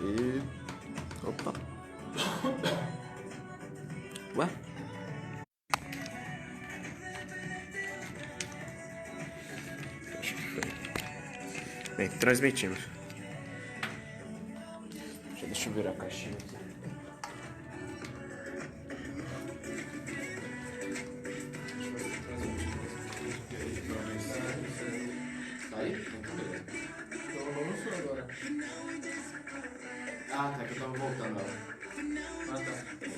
E... Opa! Ué? Acho que foi. Bem, transmitimos. Deixa eu virar a caixinha aqui. Aí? Então vamos agora. Ah, tá, que eu tava voltando lá.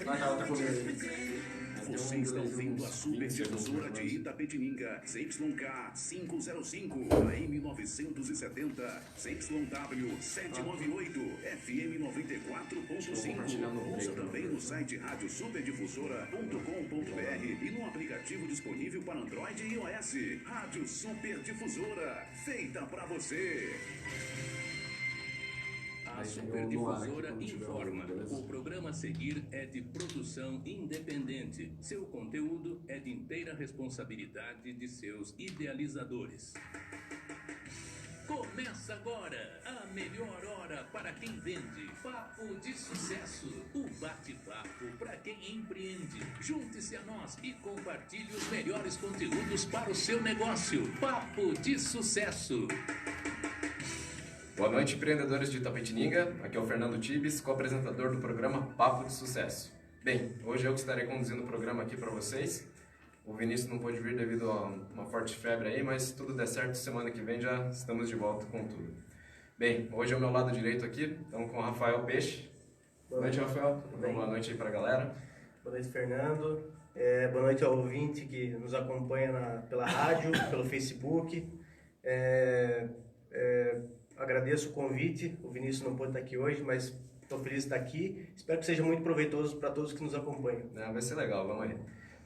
Tá comigo aí. Você está ouvindo a Superdifusora de Itapetininga, CYK 505, AM 970, CYW 798, FM 94.5. Ouça também no site radiosuperdifusora.com.br e no aplicativo disponível para Android e iOS. Rádio Superdifusora, feita para você. A Superdifusora informa. O programa a seguir é de produção independente. Seu conteúdo é de inteira responsabilidade de seus idealizadores. Começa agora a melhor hora para quem vende. Papo de Sucesso. O bate-papo para quem empreende. Junte-se a nós e compartilhe os melhores conteúdos para o seu negócio. Papo de Sucesso. Boa noite, empreendedores de Itapetininga. Aqui é o Fernando Tibes, co-apresentador do programa Papo de Sucesso. Bem, hoje eu que estarei conduzindo o programa aqui para vocês. O Vinícius não pôde vir devido a uma forte febre aí, mas se tudo der certo, semana que vem já estamos de volta com tudo. Bem, hoje é o meu lado direito aqui, estamos com o Rafael Peixe. Boa noite, Rafael. Tudo bem? Boa noite aí para a galera. Boa noite, Fernando. Boa noite ao ouvinte que nos acompanha pela rádio, pelo Facebook. Agradeço o convite. O Vinícius não pôde estar aqui hoje, mas estou feliz de estar aqui. Espero que seja muito proveitoso para todos que nos acompanham. Vai ser legal, vamos aí.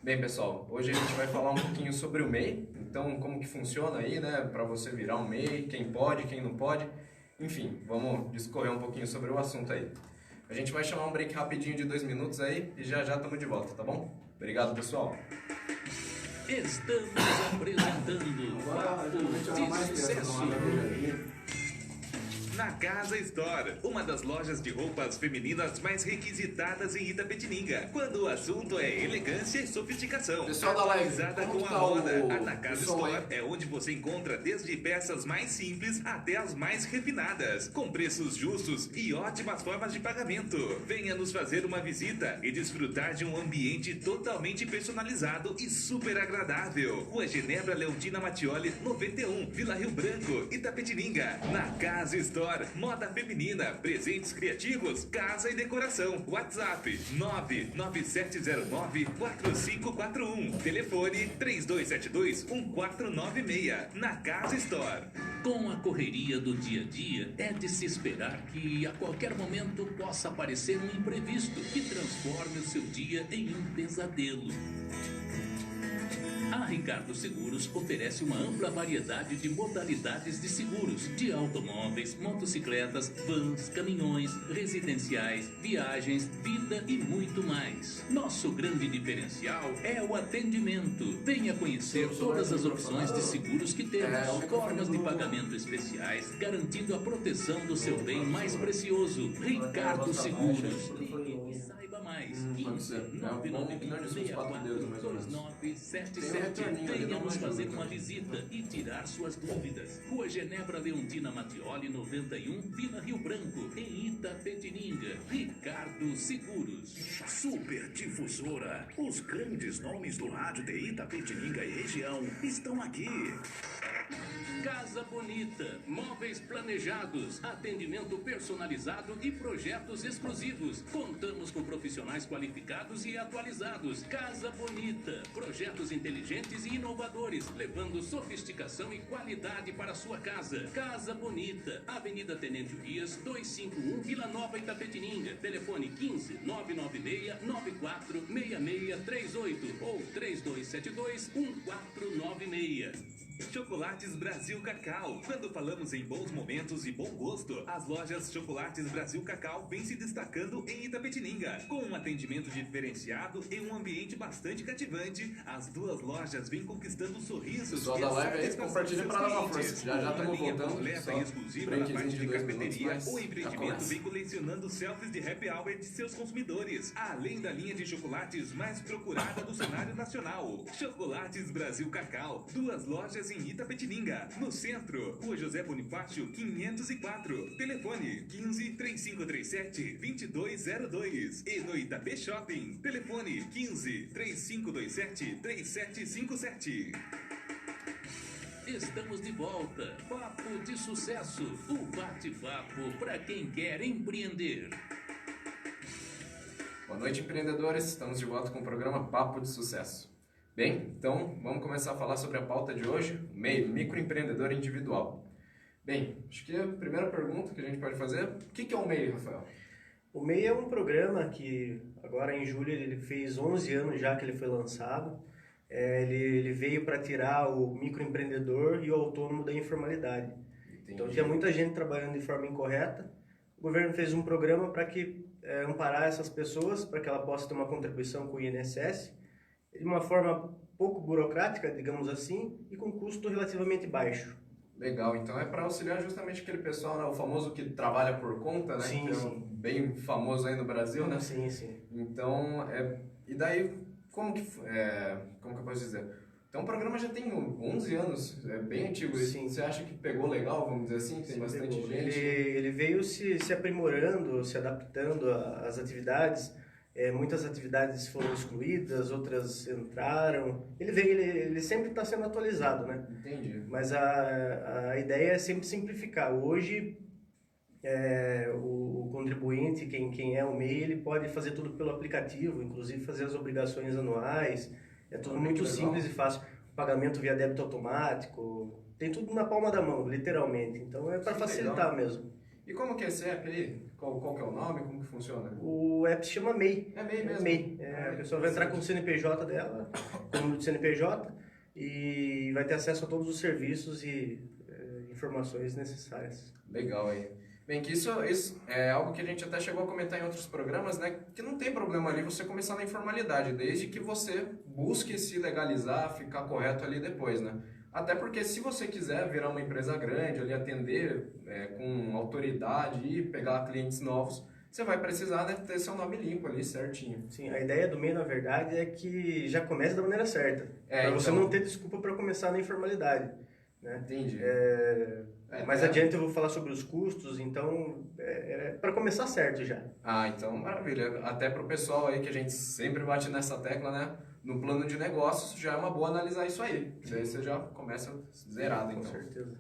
Bem, pessoal, hoje a gente vai falar um pouquinho sobre o MEI. Então, como que funciona aí, né, para você virar um MEI, quem pode, quem não pode. Enfim, vamos discorrer um pouquinho sobre o assunto aí. A gente vai chamar um break rapidinho de 2 minutos aí e já estamos de volta, tá bom? Obrigado, pessoal. Estamos apresentando Papo de Sucesso. Na Casa Store, uma das lojas de roupas femininas mais requisitadas em Itapetininga. Quando o assunto é elegância e sofisticação. Pessoal da live, Atualizada como com a tá moda. A o Na Casa som Store aí? é onde você encontra desde peças mais simples até as mais refinadas, com preços justos e ótimas formas de pagamento. Venha nos fazer uma visita e desfrutar de um ambiente totalmente personalizado e super agradável. Rua Genebra Leontina Mattioli, 91, Vila Rio Branco, Itapetininga. Na Casa Store, moda feminina, presentes criativos, casa e decoração. WhatsApp 99709-4541. Telefone 3272-1496. Na Casa Store. Com a correria do dia a dia, é de se esperar que a qualquer momento possa aparecer um imprevisto que transforme o seu dia em um pesadelo. A Ricardo Seguros oferece uma ampla variedade de modalidades de seguros, de automóveis, motocicletas, vans, caminhões, residenciais, viagens, vida e muito mais. Nosso grande diferencial é o atendimento. Venha conhecer todas as opções de seguros que temos, formas de pagamento especiais, garantindo a proteção do seu bem mais precioso. Ricardo Seguros. Ligue e saiba mais. 15 996 2977. Venha nos fazer uma visita e tirar suas dúvidas. Rua Genebra Leontina Mattioli, 91, Vila Rio Branco, em Itapetininga. Ricardo Seguros. Superdifusora. Os grandes nomes do rádio de Itapetininga e região estão aqui. Casa Bonita, móveis planejados, atendimento personalizado e projetos exclusivos. Contamos com profissionais qualificados e atualizados. Casa Bonita, projetos inteligentes e inovadores, levando sofisticação e qualidade para a sua casa. Casa Bonita, Avenida Tenente Dias, 251, Vila Nova, Itapetininga. Telefone 15 996 94 6638 ou 3272 1496. Chocolates Brasil Cacau. Quando falamos em bons momentos e bom gosto, as lojas Chocolates Brasil Cacau vêm se destacando em Itapetininga. Com um atendimento diferenciado e um ambiente bastante cativante, as duas lojas vêm conquistando sorrisos. Pessoal da live aí, compartilha para dar uma força. Já estamos voltando. Completa e exclusiva na parte de cafeteria. O empreendimento vem colecionando selfies de happy hour de seus consumidores, além da linha de chocolates mais procurada do cenário nacional. Chocolates Brasil Cacau. Duas lojas em Itapetininga. No centro, Rua José Bonifácio, 504. Telefone 15 3537 2202. E no Itapê Shopping, telefone 15 3527 3757. Estamos de volta. Papo de Sucesso. O bate-papo para quem quer empreender. Boa noite, empreendedores. Estamos de volta com o programa Papo de Sucesso. Bem, então vamos começar a falar sobre a pauta de hoje, MEI, microempreendedor individual. Bem, acho que a primeira pergunta que a gente pode fazer, o que é o MEI, Rafael? O MEI é um programa que agora em julho ele fez 11 anos já que ele foi lançado. Ele veio para tirar o microempreendedor e o autônomo da informalidade. Entendi. Então tinha muita gente trabalhando de forma incorreta. O governo fez um programa para amparar essas pessoas, para que ela possa ter uma contribuição com o INSS, de uma forma pouco burocrática, digamos assim, e com custo relativamente baixo. Legal, então é para auxiliar justamente aquele pessoal, né, o famoso que trabalha por conta, né? Sim, que é sim. Bem famoso aí no Brasil, né? Sim, sim. Então, e daí, como que eu posso dizer? Então o programa já tem 11 anos, é bem antigo. Sim. Você acha que pegou legal, vamos dizer assim? Tem bastante gente? Ele veio se aprimorando, se adaptando às atividades. Muitas atividades foram excluídas, outras entraram. Ele sempre está sendo atualizado, né? Entendi. Mas a ideia é sempre simplificar. Hoje, o contribuinte, quem é o MEI, ele pode fazer tudo pelo aplicativo, inclusive fazer as obrigações anuais. É tudo muito simples e fácil. Pagamento via débito automático, tem tudo na palma da mão, literalmente. Então é para facilitar mesmo. E como que é esse app aí? Qual que é o nome? Como que funciona? O app se chama MEI. É MEI mesmo? MEI. A pessoa vai entrar com o CNPJ dela, com o número de CNPJ, e vai ter acesso a todos os serviços e informações necessárias. Legal aí. Bem, que isso é algo que a gente até chegou a comentar em outros programas, né? Que não tem problema ali você começar na informalidade, desde que você busque se legalizar, ficar correto ali depois, né? Até porque se você quiser virar uma empresa grande, ali atender com autoridade e pegar clientes novos, você vai precisar, né, ter seu nome limpo ali, certinho. Sim, a ideia do MEI, na verdade, é que já comece da maneira certa. Para você não ter desculpa para começar na informalidade. Né? Entendi. Mais adiante eu vou falar sobre os custos, então para começar certo já. Ah, então maravilha. Até para o pessoal aí que a gente sempre bate nessa tecla, né? No plano de negócios já é uma boa analisar isso aí. Daí você já começa zerado, então. Com certeza.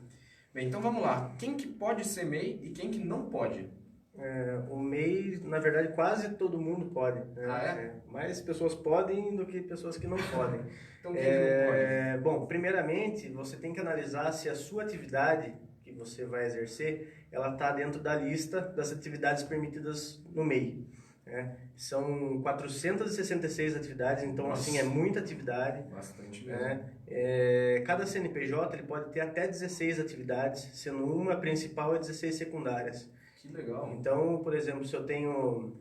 Bem, então vamos lá. Quem que pode ser MEI e quem que não pode? O MEI, na verdade, quase todo mundo pode. Né? Ah, é? Mais pessoas podem do que pessoas que não podem. Então quem que não pode? Bom, primeiramente, você tem que analisar se a sua atividade que você vai exercer, ela está dentro da lista das atividades permitidas no MEI. Né? São 466 atividades, então Nossa. assim é muita atividade. Bastante mesmo. Né? Cada CNPJ ele pode ter até 16 atividades, sendo uma principal e 16 secundárias. Que legal. Então, por exemplo, se eu tenho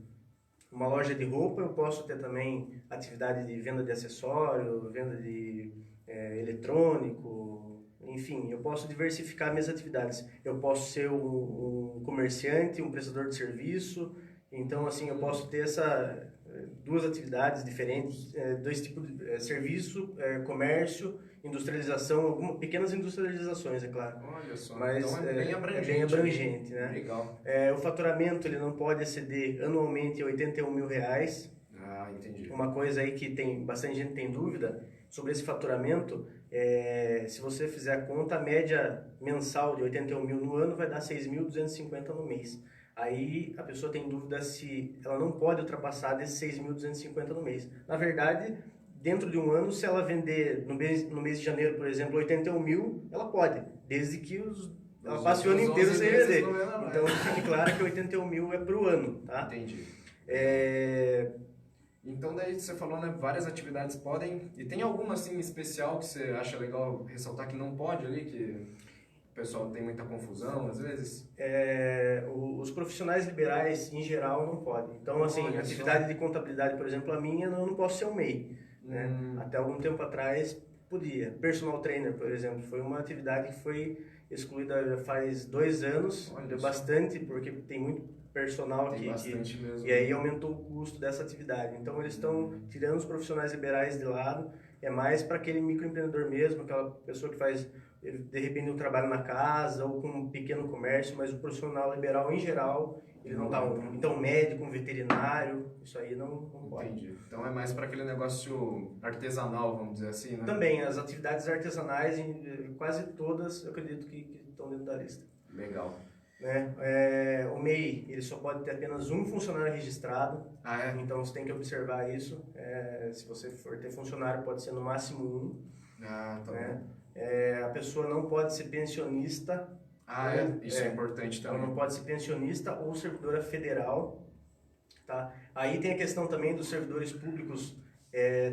uma loja de roupa, eu posso ter também atividade de venda de acessório, venda de eletrônico, enfim, eu posso diversificar minhas atividades. Eu posso ser um comerciante, um prestador de serviço, então assim eu posso ter duas atividades diferentes, dois tipos de serviço, comércio, industrialização, pequenas industrializações, é claro. Olha só, Mas então é bem abrangente. É bem abrangente, né? Legal. O faturamento ele não pode exceder anualmente a R$81 mil. Ah, entendi. Uma coisa aí que bastante gente tem dúvida sobre esse faturamento, se você fizer a conta, a média mensal de 81 mil no ano vai dar 6.250 no mês. Aí a pessoa tem dúvida se ela não pode ultrapassar desses 6.250 no mês. Na verdade, dentro de um ano, se ela vender no mês de janeiro, por exemplo, 81 mil, ela pode, desde que ela passe o ano inteiro sem vender. Então fique claro que 81 mil é para o ano, tá? Entendi. Então daí você falou, né, várias atividades podem, e tem alguma assim especial que você acha legal ressaltar que não pode ali, que o pessoal tem muita confusão às vezes? Os profissionais liberais, em geral, não podem. Então, assim, Olha atividade de contabilidade, por exemplo, a minha, eu não posso ser um MEI. Né? Até algum tempo atrás, podia. Personal trainer, por exemplo, foi uma atividade que foi excluída já faz 2 anos. Olha Deu só. bastante, porque tem muito personal Tem que bastante mesmo. e aí aumentou o custo dessa atividade. Então, eles estão tirando os profissionais liberais de lado. É mais para aquele microempreendedor mesmo, aquela pessoa que faz, de repente, um trabalho na casa ou com um pequeno comércio, mas o profissional liberal, em geral, ele não dá um. Então, médico, um veterinário, isso aí não pode. Entendi. Então é mais para aquele negócio artesanal, vamos dizer assim, né? Também, as atividades artesanais, quase todas, eu acredito que estão dentro da lista. Legal. Né? O MEI, ele só pode ter apenas um funcionário registrado, Ah, é? então você tem que observar isso. Se você for ter funcionário, pode ser no máximo um. Ah, tá Né? bom. A pessoa não pode ser pensionista. Ah, é? Isso é importante Ela também. não pode ser pensionista ou servidora federal. Tá? Aí tem a questão também dos servidores públicos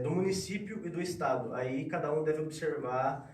do município e do estado. Aí cada um deve observar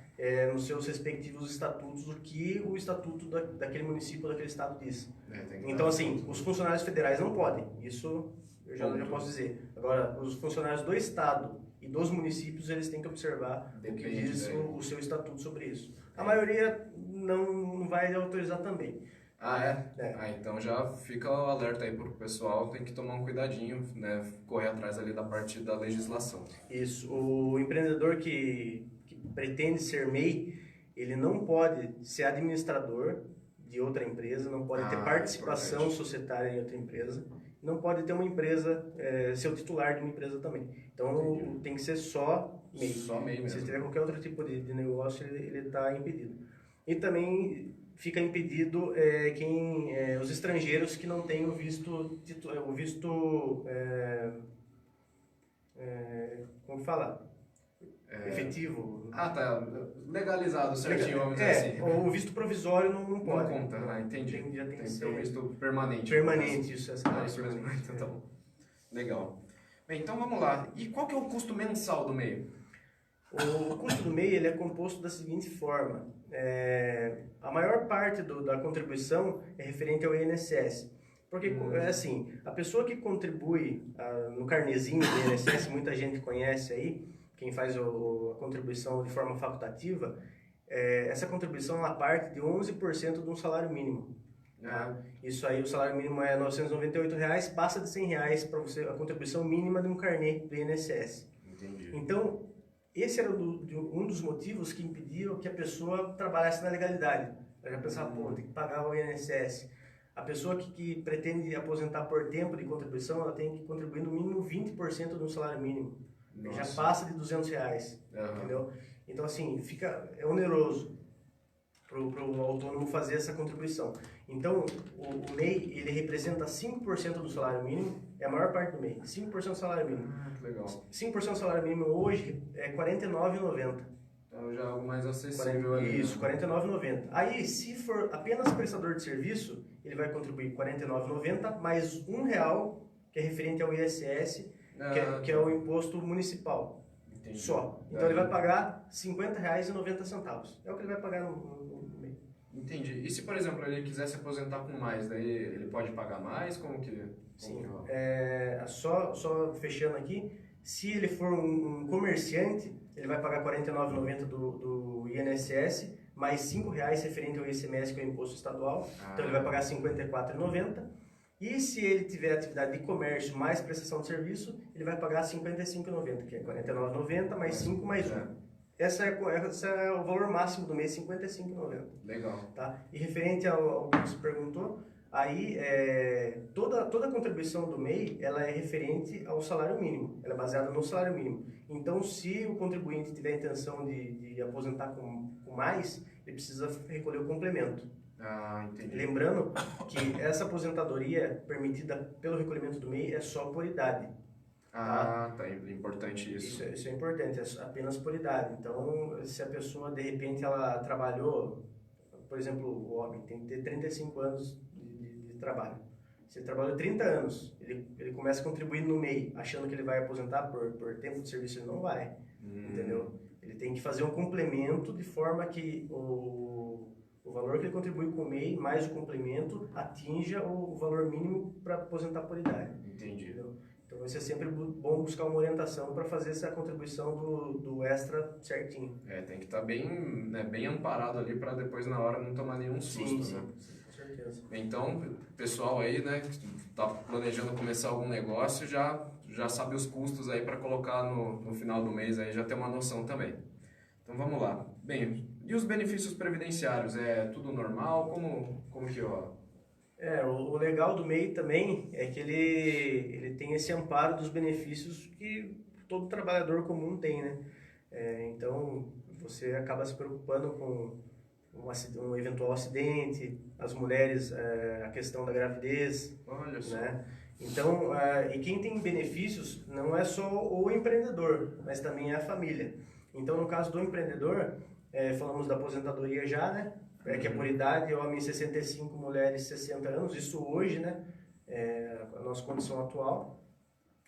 nos seus respectivos estatutos o que o estatuto daquele município ou daquele estado diz. Tem que Então, dar assim, conta. os funcionários federais não podem. Isso eu já posso dizer. Agora, os funcionários do estado e dos municípios, eles têm que observar o que Depende, diz né? o seu estatuto sobre isso. A maioria não vai autorizar também. Ah, é? Ah, então já fica o alerta aí pro pessoal, tem que tomar um cuidadinho, né? Correr atrás ali da parte da legislação. Isso. O empreendedor que pretende ser MEI, ele não pode ser administrador de outra empresa, não pode ter participação importante. societária em outra empresa, não pode ter uma empresa, ser o titular de uma empresa também. Então, tem que ser só MEI. Só MEI mesmo. Se tiver qualquer outro tipo de negócio, ele está impedido. E também fica impedido os estrangeiros que não têm o visto, como falar? Efetivo. Ah, tá. Legalizado certinho, vamos dizer assim. O visto provisório não Não pode. conta, ah, entendi. Já tem Tem que que ser ter um visto permanente. permanente, isso. Ah, isso mesmo. Então tá bom. Legal. Bem, então vamos lá. E qual que é o custo mensal do MEI? O custo do MEI ele é composto da seguinte forma. A maior parte da contribuição é referente ao INSS. Porque, assim, a pessoa que contribui no carnezinho do INSS, muita gente conhece aí, quem faz a contribuição de forma facultativa, essa contribuição ela parte de 11% de um salário mínimo. Tá? Isso aí, o salário mínimo é R$ 998, passa de R$ 100 para você, a contribuição mínima de um carnê do INSS. Entendi. Então, esse era um dos motivos que impediam que a pessoa trabalhasse na legalidade. Ela já pensava, pô, tem que pagar o INSS. A pessoa que pretende aposentar por tempo de contribuição, ela tem que contribuir no mínimo 20% do salário mínimo. Já passa de R$200, entendeu? Então, assim, é oneroso para o autônomo fazer essa contribuição. Então, o MEI, ele representa 5% do salário mínimo, é a maior parte do MEI, 5% do salário mínimo. Que legal. 5% do salário mínimo hoje é R$ 49,90. Então já é algo mais acessível ali. Isso, R$ 49,90. Aí, se for apenas prestador de serviço, ele vai contribuir R$ 49,90 mais R$1, que é referente ao ISS, que é o imposto municipal. Entendi. Só. Então ele vai pagar R$ 50,90. É o que ele vai pagar no MEI. Entendi. E se, por exemplo, ele quiser se aposentar com mais, daí ele pode pagar mais? Como que Sim. rola? Só fechando aqui, se ele for um comerciante, ele vai pagar R$ 49,90 do INSS, mais R$ 5,00 referente ao ICMS, que é o imposto estadual. Então ele vai pagar R$ 54,90. E se ele tiver atividade de comércio mais prestação de serviço, ele vai pagar R$ 55,90, que é R$ 49,90 mais 5 mais 1. Esse é o valor máximo do mês, R$ 55,90. Legal. Tá? E referente ao que você perguntou, aí toda a contribuição do MEI ela é referente ao salário mínimo, ela é baseada no salário mínimo. Então, se o contribuinte tiver a intenção de aposentar com mais, ele precisa recolher o complemento. Ah, entendi. Lembrando que essa aposentadoria permitida pelo recolhimento do MEI é só por idade. Ah, tá. Importante isso. Isso é importante, é apenas por idade. Então, se a pessoa, de repente, ela trabalhou, por exemplo, o homem tem que ter 35 anos de trabalho. Se ele trabalhou 30 anos, ele começa contribuindo no MEI, achando que ele vai aposentar por tempo de serviço, ele não vai, entendeu? Ele tem que fazer um complemento de forma que o valor que ele contribui com o MEI, mais o complemento, atinja o valor mínimo para aposentar por idade. Entendi. Entendeu? Então vai ser sempre bom buscar uma orientação para fazer essa contribuição do extra certinho. Tem que estar bem, né, bem amparado ali para depois na hora não tomar nenhum susto, né? Com certeza. Então, pessoal aí, né, que está planejando começar algum negócio, já sabe os custos aí para colocar no final do mês, aí já tem uma noção também. Então vamos lá. Bem, e os benefícios previdenciários? É tudo normal? Como que ó? O legal do MEI também é que ele tem esse amparo dos benefícios que todo trabalhador comum tem, né? Então, você acaba se preocupando com um eventual acidente, as mulheres, a questão da gravidez. Olha só. Né? Então, e quem tem benefícios não é só o empreendedor, mas também é a família. Então, no caso do empreendedor, falamos da aposentadoria já, né? Que é por idade, homem 65, mulheres 60 anos, isso hoje, né? A nossa condição atual.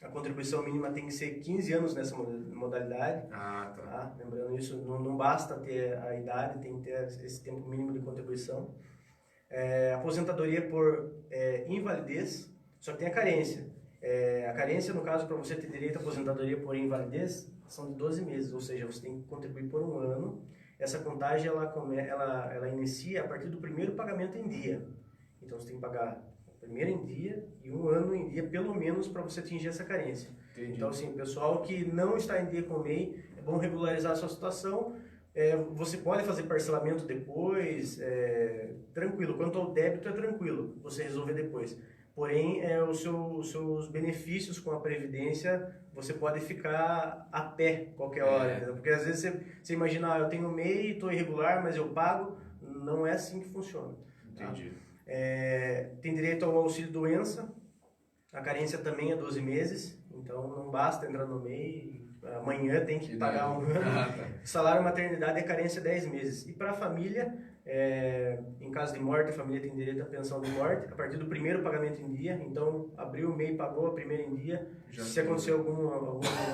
A contribuição mínima tem que ser 15 anos nessa modalidade. Ah, tá. Lembrando isso, não basta ter a idade, tem que ter esse tempo mínimo de contribuição. Aposentadoria por invalidez, só que tem a carência. A carência, no caso, para você ter direito à aposentadoria por invalidez, são de 12 meses, ou seja, você tem que contribuir por um ano. Essa contagem ela inicia a partir do primeiro pagamento em dia. Então você tem que pagar o primeiro em dia e um ano em dia, pelo menos, para você atingir essa carência. Entendi. Então, assim, pessoal que não está em dia com o MEI, é bom regularizar a sua situação. Você pode fazer parcelamento depois, tranquilo. Quanto ao débito, é tranquilo, você resolver depois. Porém, os seus benefícios com a Previdência, você pode ficar a pé qualquer hora. Entendeu? Porque às vezes você imagina, eu tenho MEI, estou irregular, mas eu pago. Não é assim que funciona. Entendi. Tá? Tem direito ao auxílio doença. A carência também é 12 meses. Então não basta entrar no MEI, amanhã tem que pagar um ano. Tá. Salário maternidade é carência 10 meses. E para a família, em caso de morte, a família tem direito à pensão de morte a partir do primeiro pagamento em dia. Então, abriu o MEI, pagou a primeira em dia. Se acontecer algum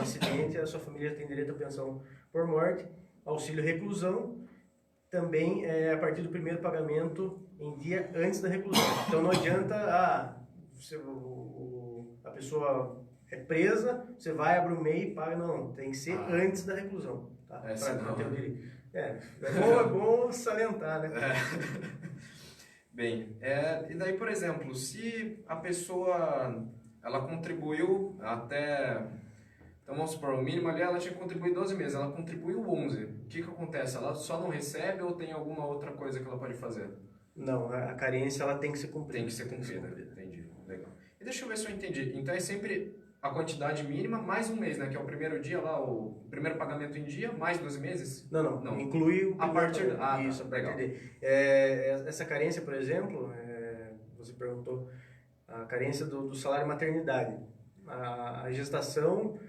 acidente, a sua família tem direito à pensão por morte. Auxílio reclusão também é a partir do primeiro pagamento em dia antes da reclusão. Então, não adianta a pessoa é presa, você vai, abre o MEI e paga. Não, tem que ser antes da reclusão. Tá? Para ter o direito. É bom salientar, né? Bem, e daí, por exemplo, se a pessoa ela contribuiu até, então vamos supor, o mínimo ali ela tinha que contribuir 12 meses, ela contribuiu 11, o que acontece? Ela só não recebe ou tem alguma outra coisa que ela pode fazer? Não, a carência ela tem que ser cumprida. Tem que ser cumprida, entendi, legal. E deixa eu ver se eu entendi, então é sempre a quantidade mínima mais um mês, né? Que é o primeiro dia lá, o primeiro pagamento em dia, mais 12 meses? Não. Inclui o a partir isso, a legal. partir de. Essa carência, por exemplo, você perguntou, a carência do salário maternidade. A gestação,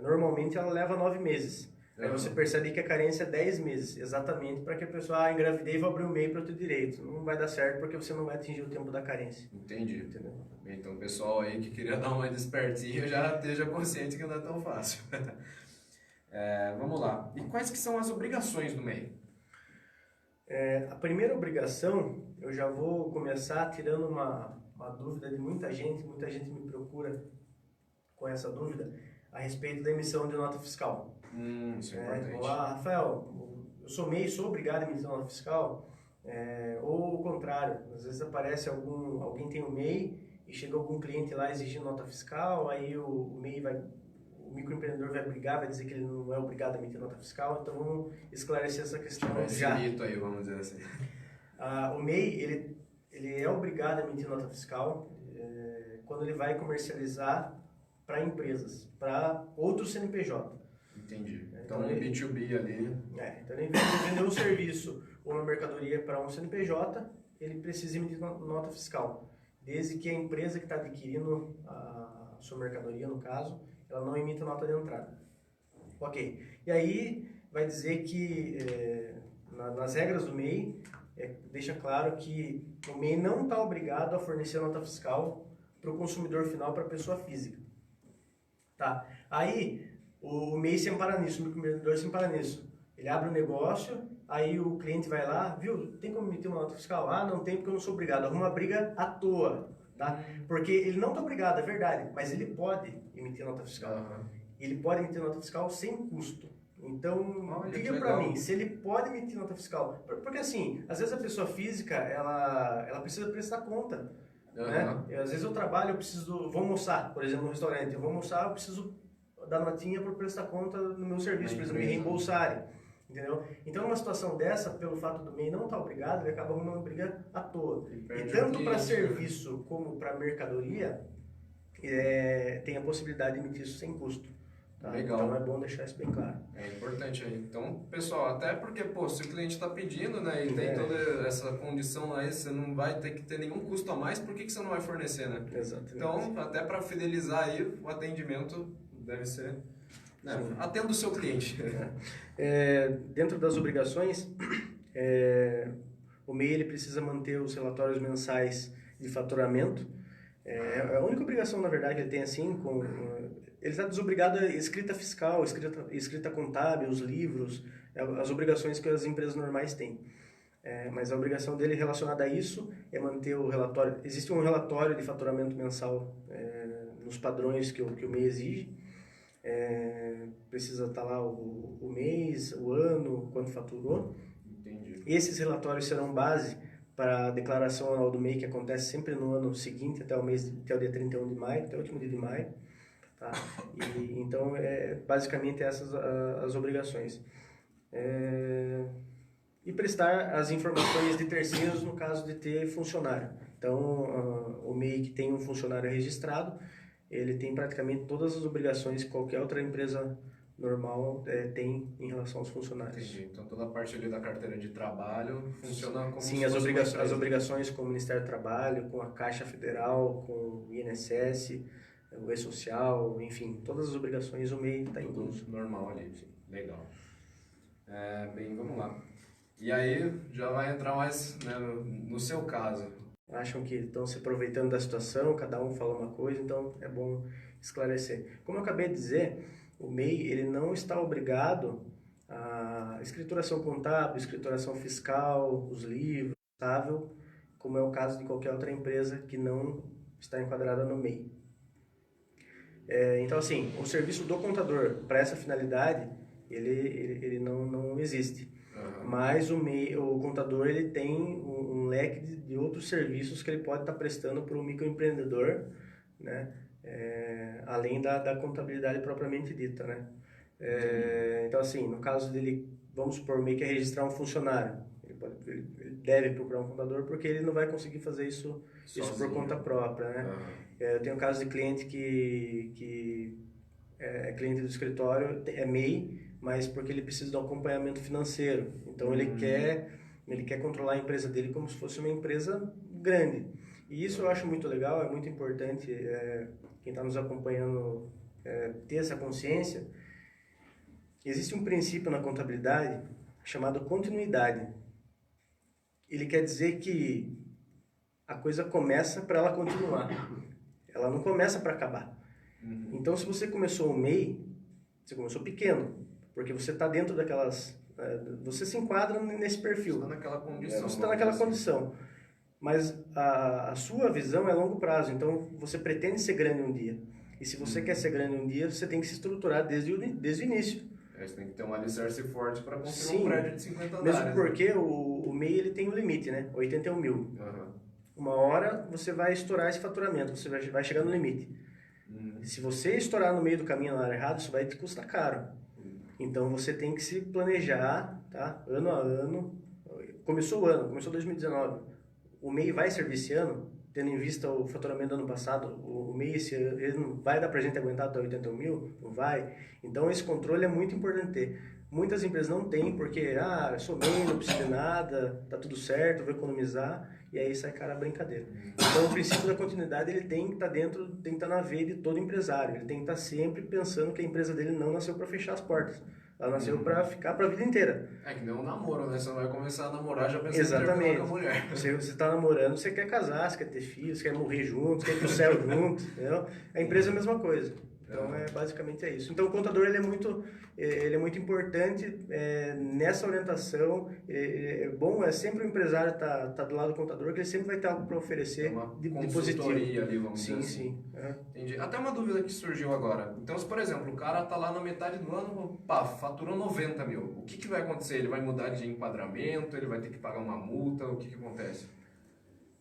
normalmente, ela leva 9 meses. Aí você percebe que a carência é 10 meses, exatamente para que a pessoa engravidei e vou abrir o MEI para ter direito. Não vai dar certo porque você não vai atingir o tempo da carência. Entendi. Entendeu? Então, o pessoal aí que queria dar uma despertinho já esteja consciente que não é tão fácil. Vamos lá. E quais que são as obrigações do MEI? A primeira obrigação, eu já vou começar tirando uma dúvida de muita gente me procura com essa dúvida a respeito da emissão de nota fiscal. Isso é importante. Olá, Rafael, eu sou MEI, sou obrigado a emitir nota fiscal? Ou o contrário, às vezes aparece alguém tem um MEI e chega algum cliente lá exigindo nota fiscal, aí o MEI o microempreendedor vai brigar, vai dizer que ele não é obrigado a emitir nota fiscal, então vamos esclarecer essa questão já. Esse mito aí, vamos dizer assim. O MEI, ele é obrigado a emitir nota fiscal quando ele vai comercializar para empresas, para outro CNPJ. Entendi. Então, B2B ali. Então, ele vendeu um serviço ou uma mercadoria para um CNPJ, ele precisa emitir nota fiscal. Desde que a empresa que está adquirindo a sua mercadoria, no caso, ela não emita nota de entrada. Ok. E aí, vai dizer que, nas regras do MEI, deixa claro que o MEI não está obrigado a fornecer nota fiscal para o consumidor final, para a pessoa física. Tá? Aí, o MEI se ampara nisso, o microempreendedor se ampara nisso. Ele abre um negócio, aí o cliente vai lá, viu, tem como emitir uma nota fiscal? Ah, não tem porque eu não sou obrigado. Arruma uma briga à toa, tá? Porque ele não está obrigado, é verdade, mas ele pode emitir nota fiscal. Ele pode emitir nota fiscal sem custo. Então, diga para mim, se ele pode emitir nota fiscal. Porque assim, às vezes a pessoa física, ela precisa prestar conta. Né? Às vezes eu trabalho, vou almoçar, por exemplo, no restaurante. Eu vou almoçar, eu preciso dar notinha para prestar conta no meu serviço, para eles me reembolsarem. Entendeu? Então, numa situação dessa, pelo fato do MEI não estar obrigado, ele acaba arrumando briga à toa. E tanto para serviço como para mercadoria, tem a possibilidade de emitir isso sem custo. Tá? Legal. Então é bom deixar isso bem claro. É importante aí. Então, pessoal, até porque, pô, se o cliente está pedindo, né, e tem toda essa condição aí, você não vai ter que ter nenhum custo a mais, por que você não vai fornecer, né? Exatamente. Então, até para fidelizar aí, o atendimento deve ser, né, atenda o seu cliente. Dentro das obrigações, o MEI ele precisa manter os relatórios mensais de faturamento. A única obrigação, na verdade, que ele tem assim, ele está desobrigado a escrita fiscal, escrita contábil, os livros, as obrigações que as empresas normais têm. Mas a obrigação dele relacionada a isso é manter o relatório. Existe um relatório de faturamento mensal nos padrões que o MEI exige. Precisa estar lá o mês, o ano, quanto faturou. Entendi. Esses relatórios serão base para a declaração anual do MEI, que acontece sempre no ano seguinte, até o dia 31 de maio, até o último dia de maio. Tá? Então, basicamente essas as obrigações. E prestar as informações de terceiros no caso de ter funcionário. Então, o MEI que tem um funcionário registrado, ele tem praticamente todas as obrigações que qualquer outra empresa normal tem em relação aos funcionários. Entendi. Então toda a parte ali da carteira de trabalho funciona como Sim, se as fosse uma empresa. as obrigações com o Ministério do Trabalho, com a Caixa Federal, com o INSS, o E-Social, enfim, todas as obrigações o MEI está incluso. Tudo normal ali, legal. Bem, vamos lá. E aí já vai entrar mais, né, no seu caso. Acham que estão se aproveitando da situação, cada um fala uma coisa, então é bom esclarecer. Como eu acabei de dizer, o MEI ele não está obrigado a escrituração contábil, escrituração fiscal, os livros, como é o caso de qualquer outra empresa que não está enquadrada no MEI. Então, assim, o serviço do contador para essa finalidade, ele não existe. Mas o contador ele tem um leque de outros serviços que ele pode estar prestando para o microempreendedor, né? Além da contabilidade propriamente dita, né? Então, assim, no caso dele, vamos supor, o MEI quer registrar um funcionário. Ele deve procurar um contador porque ele não vai conseguir fazer isso por conta própria, né? Eu tenho casos de cliente que é cliente do escritório, é MEI, mas porque ele precisa de um acompanhamento financeiro. Então, ele quer controlar a empresa dele como se fosse uma empresa grande. E isso eu acho muito legal, é muito importante quem está nos acompanhando ter essa consciência. Existe um princípio na contabilidade chamado continuidade. Ele quer dizer que a coisa começa para ela continuar. Ela não começa para acabar. Então, se você começou o MEI, você começou pequeno, porque você está dentro daquelas... você se enquadra nesse perfil. Você está naquela condição. Você está naquela condição. Mas a sua visão é a longo prazo, então você pretende ser grande um dia. E se você quer ser grande um dia, você tem que se estruturar desde o início. Você tem que ter um alicerce forte para construir um prédio de 50 andares. Mesmo porque o MEI ele tem um limite, né? 81 mil. Uma hora você vai estourar esse faturamento, você vai chegar no limite. Se você estourar no meio do caminho na área errada, isso vai te custar caro. Então você tem que se planejar, tá? Ano a ano. Começou o ano, começou 2019. O MEI vai servir esse ano, tendo em vista o faturamento do ano passado. O MEI esse ano, ele não vai dar pra gente aguentar até 81 mil? Não vai. Então esse controle é muito importante ter. Muitas empresas não têm porque, eu sou MEI, não preciso de nada, tá tudo certo, vou economizar. E aí sai cara a brincadeira. Então o princípio da continuidade ele tem que estar dentro, tem que estar na veia de todo empresário. Ele tem que estar sempre pensando que a empresa dele não nasceu para fechar as portas. Ela nasceu para ficar para a vida inteira. É que nem um namoro, né? Você não vai começar a namorar já pensando em Exatamente. terminar com a mulher. Você está namorando, você quer casar, você quer ter filhos, você quer morrer junto, você quer ir pro céu junto, entendeu? A empresa é a mesma coisa. Então, basicamente é isso. Então, o contador ele é muito importante nessa orientação. É bom, sempre o empresário tá do lado do contador, que ele sempre vai ter algo para oferecer de positivo. Consultoria ali, vamos dizer assim. Sim. Entendi. Até uma dúvida que surgiu agora. Então, se, por exemplo, o cara tá lá na metade do ano, pá, faturou 90 mil. O que vai acontecer? Ele vai mudar de enquadramento? Ele vai ter que pagar uma multa? O que acontece?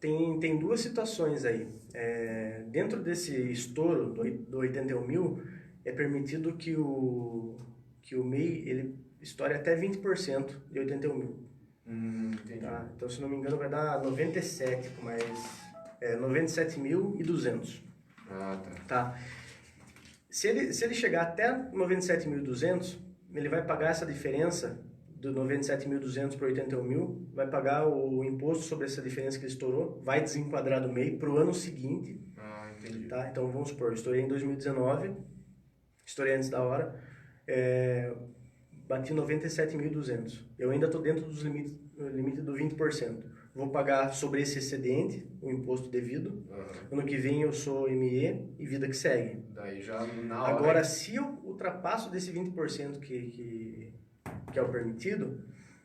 Tem duas situações aí. Dentro desse estouro do 81 mil, é permitido que o MEI ele estoure até 20% de 81 mil. Entendi. Tá? Então, se não me engano, vai dar 97, mais 97.200. Ah, tá. Tá? Se ele chegar até 97.200, ele vai pagar essa diferença do 97.200 para 81 mil, vai pagar o imposto sobre essa diferença que ele estourou, vai desenquadrar do MEI para o ano seguinte. Ah, entendi. Tá? Então, vamos supor, eu estourei em 2019, estourei antes da hora, bati 97.200. Eu ainda estou dentro dos limite do 20%. Vou pagar sobre esse excedente o imposto devido. Ano que vem eu sou ME e vida que segue. Daí já na hora... Agora, se eu ultrapasso desse 20% que é o permitido,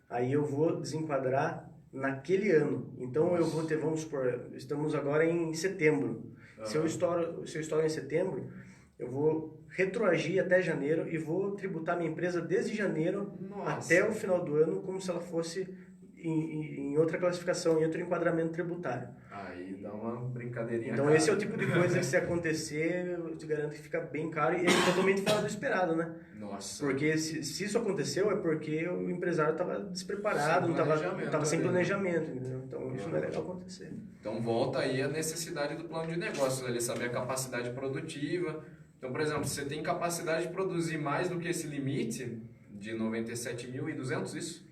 aí eu vou desenquadrar naquele ano. Então eu vou ter, vamos supor, estamos agora em setembro. Se eu estouro em setembro, eu vou retroagir até janeiro e vou tributar minha empresa desde janeiro até o final do ano, como se ela fosse em outra classificação, em outro enquadramento tributário. Aí dá uma brincadeirinha. Então esse é o tipo de coisa que, se acontecer, eu te garanto que fica bem caro e é totalmente fora do esperado, né? Nossa. Porque se isso aconteceu é porque o empresário estava despreparado, não estava sem planejamento, entendeu? Então isso não é legal acontecer. Então volta aí a necessidade do plano de negócio, né? Ele saber a capacidade produtiva. Então, por exemplo, se você tem capacidade de produzir mais do que esse limite de 97.200, isso?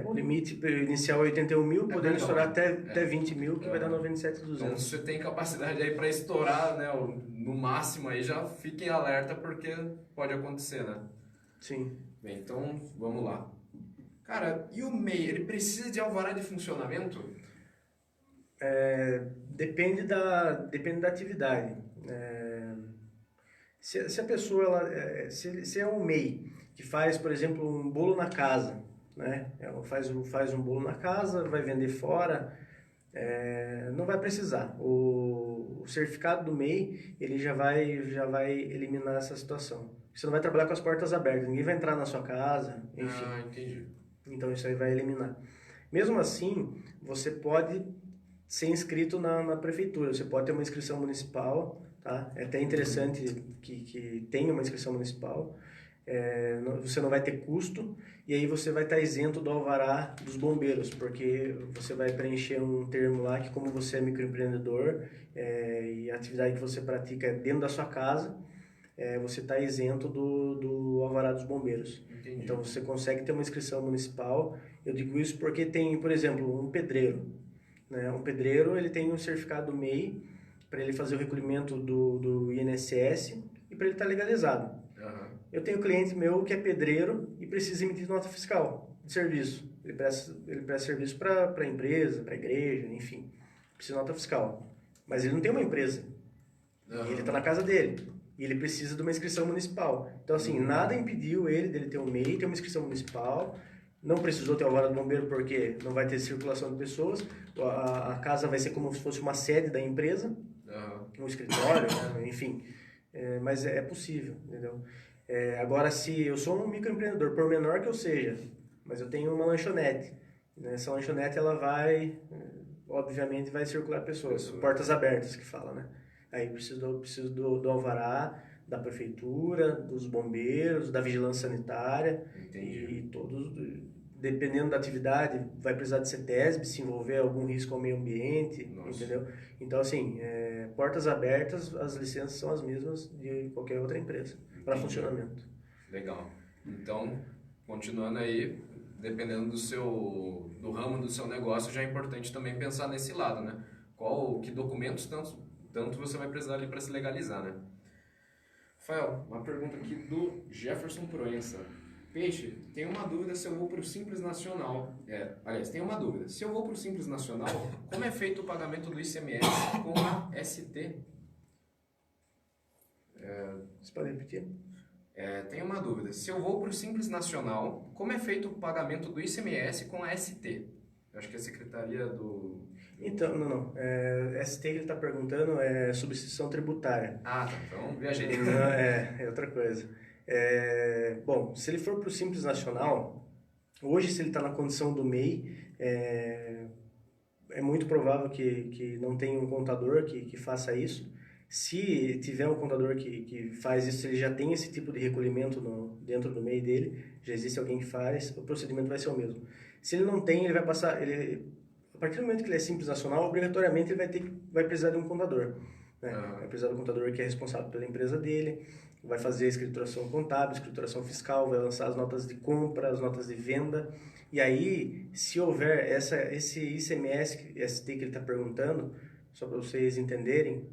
O limite inicial é 81 mil, podendo estourar até 20 mil, que vai dar 97.200. Então, se você tem capacidade aí para estourar, né, no máximo aí, já fiquem alerta porque pode acontecer, né? Sim. Bem, então, vamos lá. Cara, e o MEI, ele precisa de alvará de funcionamento? Depende da atividade. Se a pessoa, se é um MEI que faz, por exemplo, um bolo na casa, né? Ela faz um bolo na casa, vai vender fora, não vai precisar. O certificado do MEI, ele já vai eliminar essa situação. Você não vai trabalhar com as portas abertas, ninguém vai entrar na sua casa, enfim. Ah, entendi. Então isso aí vai eliminar. Mesmo assim, você pode ser inscrito na prefeitura, você pode ter uma inscrição municipal, tá? É até interessante que tenha uma inscrição municipal. Você não vai ter custo e aí você vai estar isento do alvará dos bombeiros, porque você vai preencher um termo lá que, como você é microempreendedor e a atividade que você pratica é dentro da sua casa, você está isento do alvará dos bombeiros. Entendi. Então você consegue ter uma inscrição municipal. Eu digo isso porque tem, por exemplo, um pedreiro, né? Um pedreiro, ele tem um certificado do MEI para ele fazer o recolhimento do INSS e para ele estar legalizado. Eu tenho cliente meu que é pedreiro e precisa emitir nota fiscal de serviço. Ele presta serviço para a empresa, para a igreja, enfim. Precisa de nota fiscal. Mas ele não tem uma empresa. Ele está na casa dele. E ele precisa de uma inscrição municipal. Então, assim, nada impediu ele dele ter um MEI, ter uma inscrição municipal. Não precisou ter o alvará do bombeiro porque não vai ter circulação de pessoas. A casa vai ser como se fosse uma sede da empresa, um escritório, né? Enfim. Mas é possível, entendeu? Agora, se eu sou um microempreendedor, por menor que eu seja, mas eu tenho uma lanchonete, né? Essa lanchonete, ela obviamente vai circular pessoas, portas abertas que fala, né? Aí preciso do alvará da prefeitura, dos bombeiros, da vigilância sanitária. Entendi. E todos, dependendo da atividade, vai precisar de CETESB, se envolver algum risco ao meio ambiente, entendeu? Então, assim, portas abertas, as licenças são as mesmas de qualquer outra empresa para funcionamento. Legal. Então, continuando aí, dependendo do ramo do seu negócio, já é importante também pensar nesse lado, né? Que documentos tanto você vai precisar ali para se legalizar, né? Rafael, uma pergunta aqui do Jefferson Proença. Peixe, tem uma dúvida se eu vou para o Simples Nacional. Aliás, tem uma dúvida. Se eu vou para o Simples Nacional, como é feito o pagamento do ICMS com a ST? Você pode repetir? Tem uma dúvida. Se eu vou para o Simples Nacional, como é feito o pagamento do ICMS com a ST? Eu acho que é a Secretaria do... Então, não. ST que ele está perguntando é substituição tributária. Ah, tá. Então, viajei. Não, é outra coisa. Bom, se ele for para o Simples Nacional, hoje se ele está na condição do MEI, é muito provável que não tenha um contador que faça isso. Se tiver um contador que faz isso, ele já tem esse tipo de recolhimento dentro do MEI dele, já existe alguém que faz, o procedimento vai ser o mesmo. Se ele não tem, ele vai passar... a partir do momento que ele é Simples Nacional, obrigatoriamente ele vai precisar de um contador. Né? Vai precisar do contador que é responsável pela empresa dele, vai fazer a escrituração contábil, escrituração fiscal, vai lançar as notas de compra, as notas de venda. E aí, se houver esse ICMS, ST que ele está perguntando, só para vocês entenderem,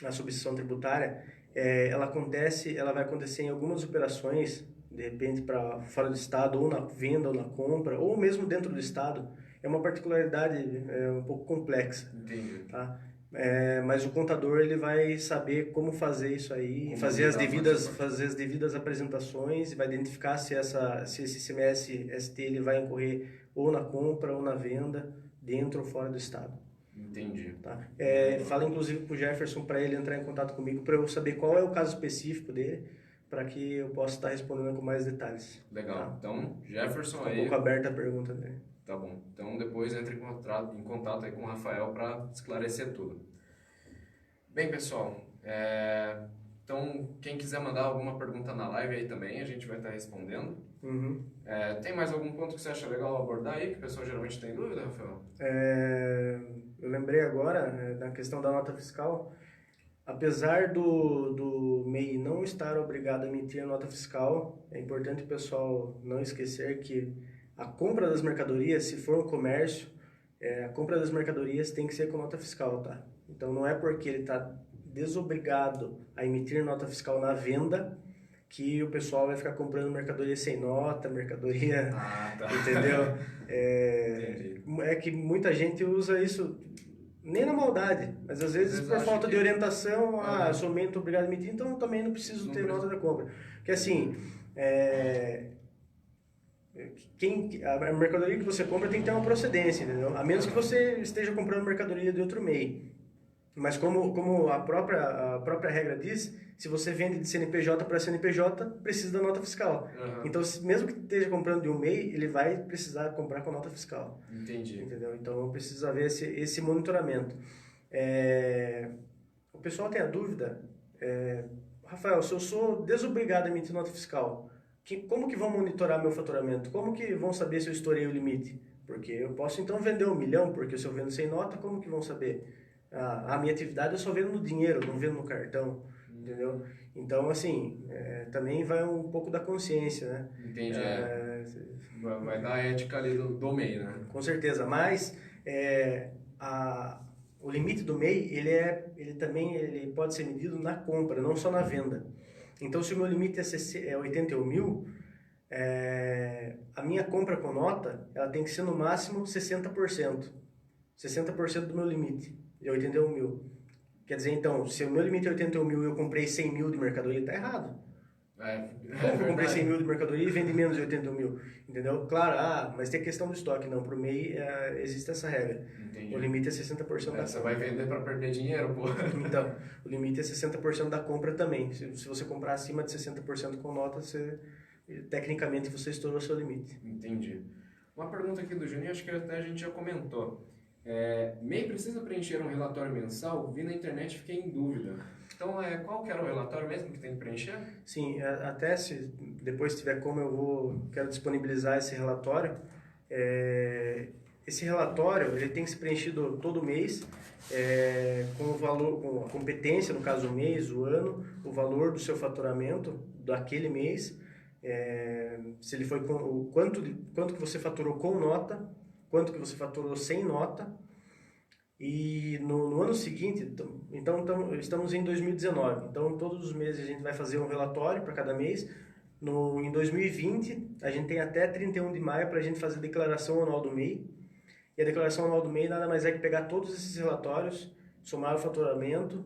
a substituição tributária, ela vai acontecer em algumas operações, de repente para fora do estado, ou na venda, ou na compra, ou mesmo dentro do estado. É uma particularidade um pouco complexa. Entendi. Tá? Mas o contador ele vai saber como fazer isso aí, fazer as devidas apresentações e vai identificar se esse ICMS ST ele vai incorrer ou na compra ou na venda, dentro ou fora do estado. Entendi. Tá? Fala inclusive para o Jefferson para ele entrar em contato comigo para eu saber qual é o caso específico dele, para que eu possa estar respondendo com mais detalhes. Legal. Tá? Então, Jefferson Tá um aí... pouco aberta a pergunta dele. Tá bom. Então depois entre em contato aí com o Rafael para esclarecer tudo. Bem, pessoal, então quem quiser mandar alguma pergunta na live aí também, a gente vai estar respondendo. Uhum. Tem mais algum ponto que você acha legal abordar aí, que o pessoal geralmente tem dúvida, Rafael? Eu lembrei agora, na questão da nota fiscal, apesar do MEI não estar obrigado a emitir a nota fiscal, é importante o pessoal não esquecer que a compra das mercadorias, se for um comércio, a compra das mercadorias tem que ser com nota fiscal, tá? Então não é porque ele está desobrigado a emitir nota fiscal na venda que o pessoal vai ficar comprando mercadoria sem nota, mercadoria... Ah, tá. Entendeu? Entendi. É que muita gente usa isso, nem na maldade, mas às vezes por falta de orientação, eu sou meio obrigado a emitir, então eu também não preciso ter nota da compra. Porque assim, a mercadoria que você compra tem que ter uma procedência, entendeu? A menos que você esteja comprando mercadoria de outro MEI. Mas como a própria regra diz, se você vende de CNPJ para CNPJ, precisa da nota fiscal. Uhum. Então, mesmo que esteja comprando de um MEI, ele vai precisar comprar com nota fiscal. Entendi. Entendeu? Então, precisa haver esse monitoramento. O pessoal tem a dúvida, Rafael, se eu sou desobrigado a emitir nota fiscal, como que vão monitorar meu faturamento? Como que vão saber se eu estourei o limite? Porque eu posso então vender 1 milhão, porque se eu vendo sem nota, como que vão saber? A minha atividade eu só vendo no dinheiro, não vendo no cartão, entendeu? Então, assim, também vai um pouco da consciência, né? Entendi. Vai dar a ética ali do MEI, né? Com certeza, mas o limite do MEI, ele também pode ser medido na compra, não só na venda. Então, se o meu limite é 81 mil, a minha compra com nota, ela tem que ser no máximo 60%. 60% do meu limite, de 81 mil. Quer dizer, então, se o meu limite é 81 mil e eu comprei 100 mil de mercadoria, está errado. Eu comprei 100 mil de mercadoria e vende menos de 81 mil. Entendeu? Claro, mas tem a questão do estoque. Não, para o MEI existe essa regra. Entendi. O limite é 60% da compra. Você vai vender para perder dinheiro, pô. Então, o limite é 60% da compra também. Se você comprar acima de 60% com nota, tecnicamente você estourou o seu limite. Entendi. Uma pergunta aqui do Juninho, acho que até a gente já comentou. MEI precisa preencher um relatório mensal? Vi na internet e fiquei em dúvida. Então, qual que era o relatório mesmo que tem que preencher? Sim, até se depois tiver como, quero disponibilizar esse relatório. Esse relatório ele tem que ser preenchido todo mês, com o valor, com a competência, no caso o mês, o ano, o valor do seu faturamento daquele mês, se ele foi quanto que você faturou com nota, quanto que você faturou sem nota, e no ano seguinte, então estamos em 2019, então todos os meses a gente vai fazer um relatório para cada mês. Em 2020, a gente tem até 31 de maio para a gente fazer a declaração anual do MEI. E a declaração anual do MEI nada mais é que pegar todos esses relatórios, somar o faturamento,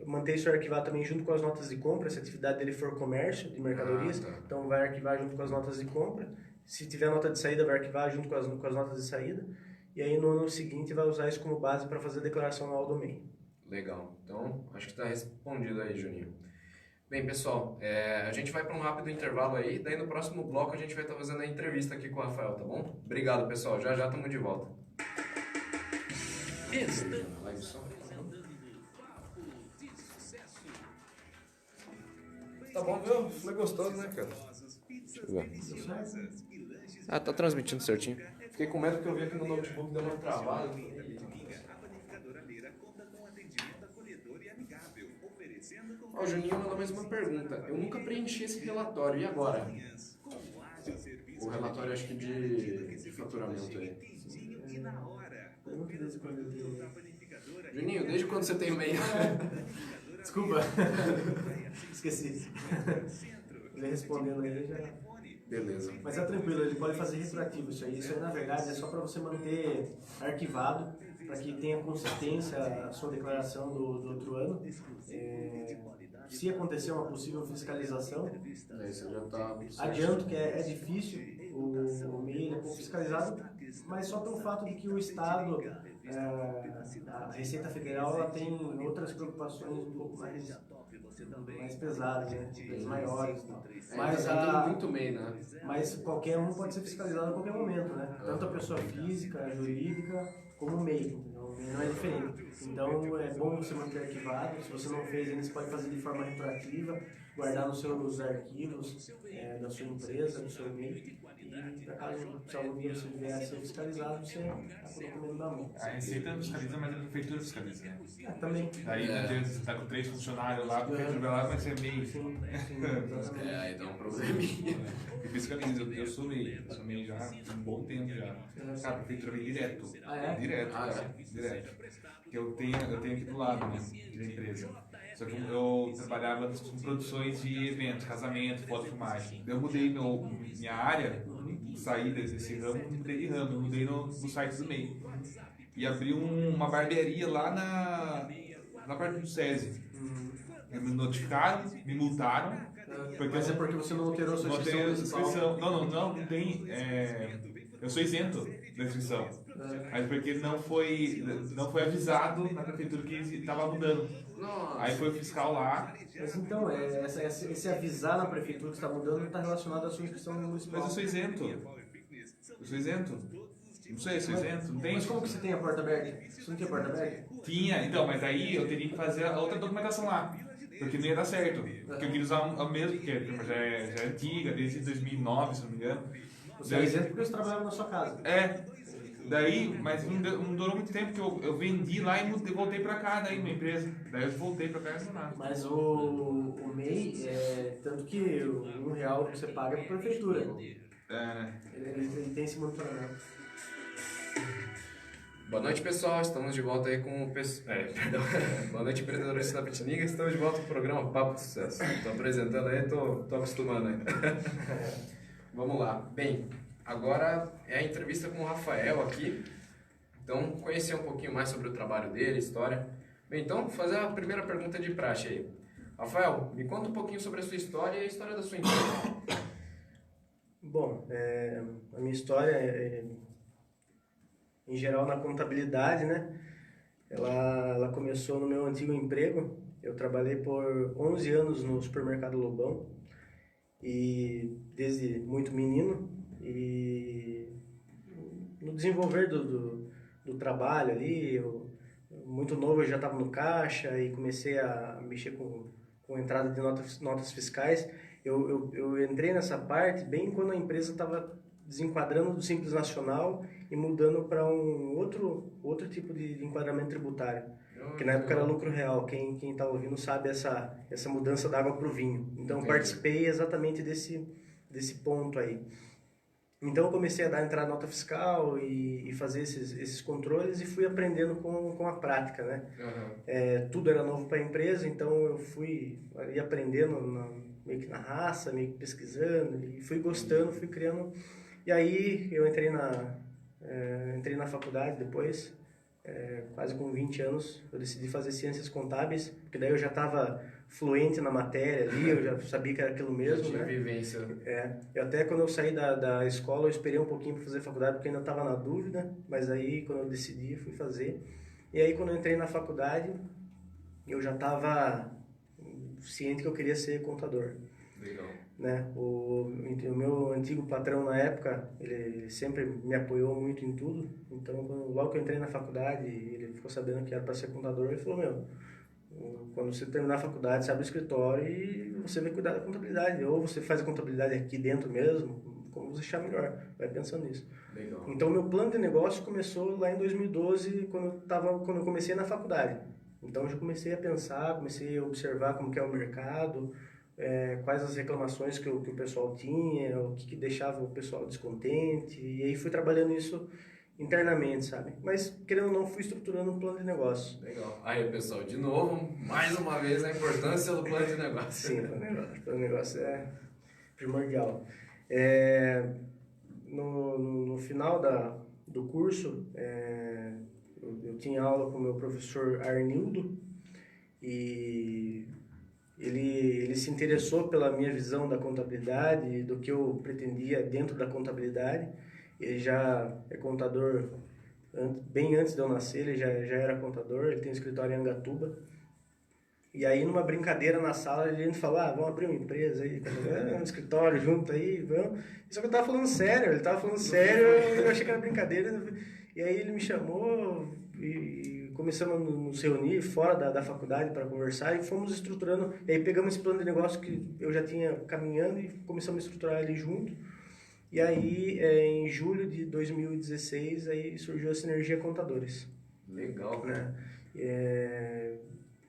manter isso arquivado também junto com as notas de compra, se a atividade dele for comércio de mercadorias, então vai arquivar junto com as notas de compra. Se tiver nota de saída, vai arquivar junto com as notas de saída. E aí no ano seguinte vai usar isso como base para fazer a declaração anual do MEI. Legal. Então, acho que está respondido aí, Juninho. Bem, pessoal, a gente vai para um rápido intervalo aí, daí no próximo bloco a gente vai estar fazendo a entrevista aqui com o Rafael, tá bom? Obrigado, pessoal. Já já estamos de volta. Tá bom, viu? Foi gostoso, né, cara? Deixa eu ver. Ah, tá transmitindo certinho. Fiquei com medo que eu vi aqui no notebook deu uma travada. Ó, o Juninho mandou mais uma pergunta. Eu nunca preenchi esse relatório, e agora? O relatório, acho que de faturamento aí. Juninho, desde quando você tem o MEI? Desculpa. Esqueci. Ele respondendo aí já... Beleza. Mas é tranquilo, ele pode fazer retroativo isso aí. Isso aí, na verdade, é só para você manter arquivado, para que tenha consistência a sua declaração do outro ano. Se acontecer uma possível fiscalização, Você já tá... adianto que é difícil o MEI é pouco fiscalizado, mas só pelo fato de que o Estado, a Receita Federal, ela tem outras preocupações um pouco mais pesadas, né? Maiores. Mas muito MEI, né? Mas qualquer um pode ser fiscalizado a qualquer momento, né? Tanto a pessoa física, a jurídica, como o MEI. Então, o MEI não é diferente. Então é bom você manter arquivado. Se você não fez ainda, você pode fazer de forma retroativa, guardar nos seus arquivos da sua empresa, do seu MEI. E caso se algum dia você vier a ser fiscalizado, você está com o documento na mão. A Receita fiscaliza, mas a Prefeitura fiscaliza, né? Também. Aí você está com 3 funcionários lá, a Prefeitura vai lá, vai ser MEI. Sim, exatamente. Aí dá um probleminha. E fiscaliza, eu sou MEI já há um bom tempo já. Cara, a Prefeitura vem direto. Ah, é? Direto, direto. Porque eu tenho aqui do lado, né, da empresa. Só que eu trabalhava com produções de eventos, casamento, foto, filmagem. Eu mudei minha área, saí desse ramo, mudei de ramo, eu mudei no site do MEI. E abri uma barbearia lá na parte do SESI. Me notificaram, me multaram. Mas é porque você não alterou a sua inscrição? Não tem. Eu sou isento da inscrição. Mas porque não foi avisado na prefeitura que estava mudando. Nossa. Aí foi o fiscal lá. Mas então, esse avisar na prefeitura que está mudando não está relacionado à sua inscrição municipal. Mas eu sou isento. Não sei, eu sou isento. Não tem. Mas como que você tem a porta aberta? Você não tinha porta aberta? Tinha, então, mas aí eu teria que fazer a outra documentação lá. Porque não ia dar certo. Porque eu queria usar a mesma, porque já é antiga, desde 2009, se não me engano. Você é isento porque você trabalhava na sua casa. Daí, mas não durou muito tempo, que eu vendi lá e voltei pra cá, daí, minha empresa. Daí eu voltei pra cá e não nada. Mas o MEI, tanto que R$1 que você paga é para a prefeitura. Ele tem esse monitoramento. Boa noite, pessoal. Estamos de volta aí com o perdão. Boa noite, empreendedores da Pitiniga. Estamos de volta com o programa Papo de Sucesso. Estou apresentando aí, tô acostumando aí. Vamos lá. Bem, agora é a entrevista com o Rafael aqui. Então, conhecer um pouquinho mais sobre o trabalho dele, história. Bem, então, vou fazer a primeira pergunta de praxe aí. Rafael, me conta um pouquinho sobre a sua história e a história da sua empresa. Bom, a minha história, em geral, na contabilidade, né? Ela começou no meu antigo emprego. Eu trabalhei por 11 anos no supermercado Lobão, e desde muito menino, e no desenvolver do trabalho ali, muito novo eu já estava no caixa e comecei a mexer com entrada de notas fiscais. Eu entrei nessa parte bem quando a empresa estava desenquadrando do Simples Nacional e mudando para um outro tipo de enquadramento tributário, que na época era lucro real. Quem está ouvindo sabe essa mudança da água para o vinho. Então eu participei exatamente desse ponto aí. Então eu comecei a entrar nota fiscal e fazer esses controles e fui aprendendo com a prática, né? Tudo era novo para a empresa, então eu fui ali aprendendo meio que na raça, meio que pesquisando, e fui gostando, fui criando. E aí eu entrei na faculdade depois, quase com 20 anos, eu decidi fazer ciências contábeis, porque daí eu já estava fluente na matéria ali, eu já sabia que era aquilo mesmo, tinha né? vivência. Eu até quando eu saí da escola, eu esperei um pouquinho para fazer faculdade, porque ainda estava na dúvida, mas aí quando eu decidi, fui fazer. E aí quando eu entrei na faculdade, eu já estava ciente que eu queria ser contador. Legal. Né? O meu antigo patrão na época, ele sempre me apoiou muito em tudo, então logo que eu entrei na faculdade, ele ficou sabendo que era para ser contador, ele falou, quando você terminar a faculdade, você abre o escritório e você vai cuidar da contabilidade, ou você faz a contabilidade aqui dentro mesmo, como você achar melhor, vai pensando nisso. Legal. Então meu plano de negócio começou lá em 2012, quando eu comecei na faculdade. Então eu já comecei a pensar, comecei a observar como que é o mercado, quais as reclamações que o pessoal tinha, o que deixava o pessoal descontente, e aí fui trabalhando isso internamente, sabe? Mas, querendo ou não, fui estruturando um plano de negócio. Legal. Aí, pessoal, de novo, mais uma vez, a importância do plano de negócio. Sim, o plano de negócio é primordial. No final do curso, eu tinha aula com o meu professor Arnildo, e ele se interessou pela minha visão da contabilidade, do que eu pretendia dentro da contabilidade. Ele já é contador, bem antes de eu nascer, ele já era contador, ele tem um escritório em Angatuba. E aí, numa brincadeira na sala, ele falou, vamos abrir uma empresa aí, um escritório junto aí, vamos. Só que eu tava falando sério, ele tava falando sério, eu achei que era brincadeira. E aí ele me chamou e começamos a nos reunir fora da faculdade para conversar e fomos estruturando. E aí pegamos esse plano de negócio que eu já tinha caminhando e começamos a estruturar ele junto. E aí, em julho de 2016, aí surgiu a Sinergia Contadores. Legal. Né?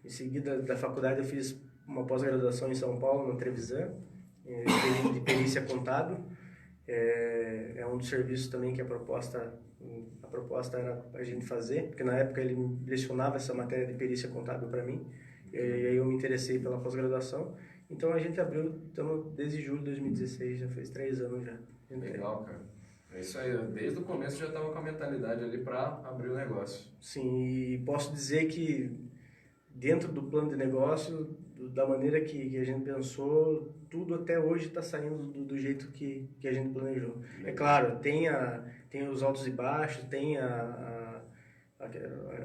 Em seguida da faculdade, eu fiz uma pós-graduação em São Paulo, na Trevisan, de perícia contábil. É um dos serviços também que a proposta era a gente fazer, porque na época ele lecionava essa matéria de perícia contábil para mim, e aí eu me interessei pela pós-graduação. Então a gente abriu, desde julho de 2016, já fez 3 anos já. Legal, cara. É isso aí, desde o começo já estava com a mentalidade ali para abrir o negócio. Sim, e posso dizer que dentro do plano de negócio, da maneira que a gente pensou, tudo até hoje está saindo do jeito que a gente planejou. É claro, tem os altos e baixos, tem a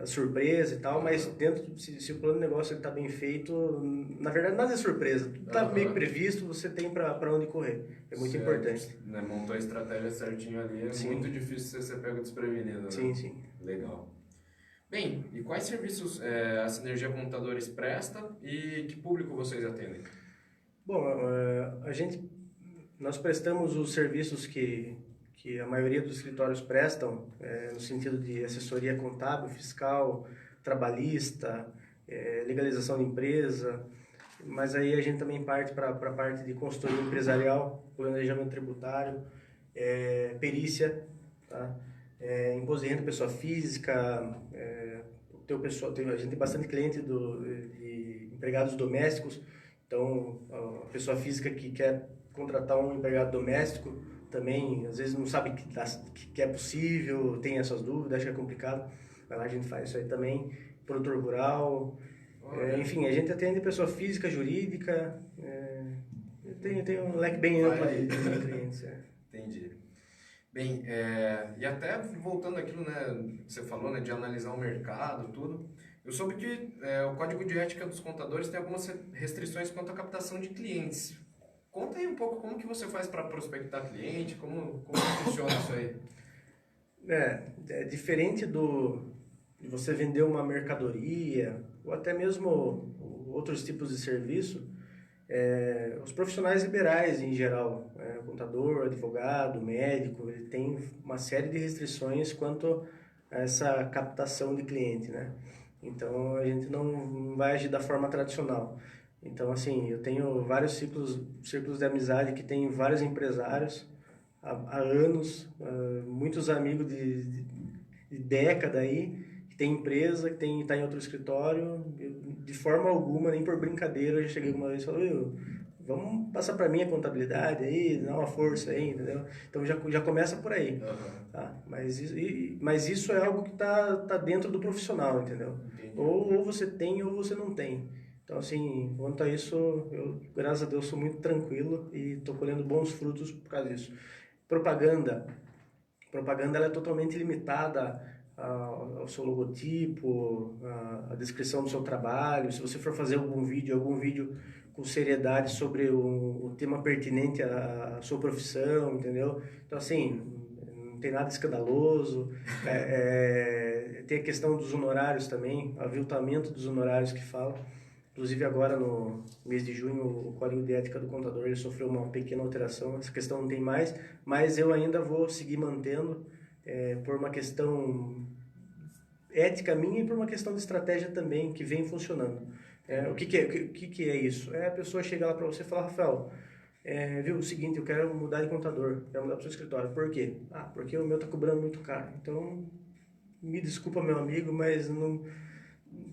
surpresa e tal, mas se o plano de negócio está bem feito, na verdade nada é surpresa, tudo está meio previsto, você tem para onde correr, é muito importante. Né? Montou a estratégia certinho ali, é muito difícil você ser pego desprevenido, né? Sim. Legal. Bem, e quais serviços a Sinergia Contadores presta e que público vocês atendem? Bom, nós prestamos os serviços que a maioria dos escritórios prestam, no sentido de assessoria contábil, fiscal, trabalhista, legalização de empresa, mas aí a gente também parte para a parte de consultoria empresarial, planejamento tributário, perícia, tá? Imposto de renda pessoa física, a gente tem bastante cliente de empregados domésticos, então a pessoa física que quer contratar um empregado doméstico também, às vezes não sabe que é possível, tem essas dúvidas, acha que é complicado, vai lá, a gente faz isso aí também, produtor rural, enfim, a gente atende pessoa física, jurídica, tem um leque bem amplo de clientes. Entendi. Bem, e até voltando àquilo, né, que você falou, né, de analisar o mercado, tudo, eu soube que o Código de Ética dos Contadores tem algumas restrições quanto à captação de clientes. Conta aí um pouco como que você faz para prospectar cliente, como funciona isso aí? É diferente de você vender uma mercadoria, ou até mesmo outros tipos de serviço. Os profissionais liberais em geral, contador, advogado, médico, ele tem uma série de restrições quanto a essa captação de cliente, né? Então a gente não vai agir da forma tradicional. Então assim, eu tenho vários círculos de amizade que tem vários empresários, há anos, muitos amigos de década aí, que tem empresa, que está em outro escritório. De forma alguma, nem por brincadeira, eu já cheguei uma vez e falei, vamos passar para mim a contabilidade aí, dar uma força aí, entendeu? Então já começa por aí. Tá? Mas isso é algo que tá dentro do profissional, entendeu? Ou você tem ou você não tem. Então, assim, quanto a isso, eu, graças a Deus, sou muito tranquilo e estou colhendo bons frutos por causa disso. Propaganda ela é totalmente limitada ao seu logotipo, a descrição do seu trabalho. Se você for fazer algum vídeo com seriedade sobre o tema pertinente à sua profissão, entendeu? Então, assim, não tem nada escandaloso. Tem a questão dos honorários também, aviltamento dos honorários que fala. Inclusive agora no mês de junho o Código de Ética do Contador ele sofreu uma pequena alteração, essa questão não tem mais, mas eu ainda vou seguir mantendo por uma questão ética minha e por uma questão de estratégia também que vem funcionando. O que é isso? É a pessoa chegar lá para você e falar, Rafael, viu, o seguinte, eu quero mudar de contador, quero mudar para o seu escritório. Por quê? Porque o meu está cobrando muito caro. Então, me desculpa, meu amigo, mas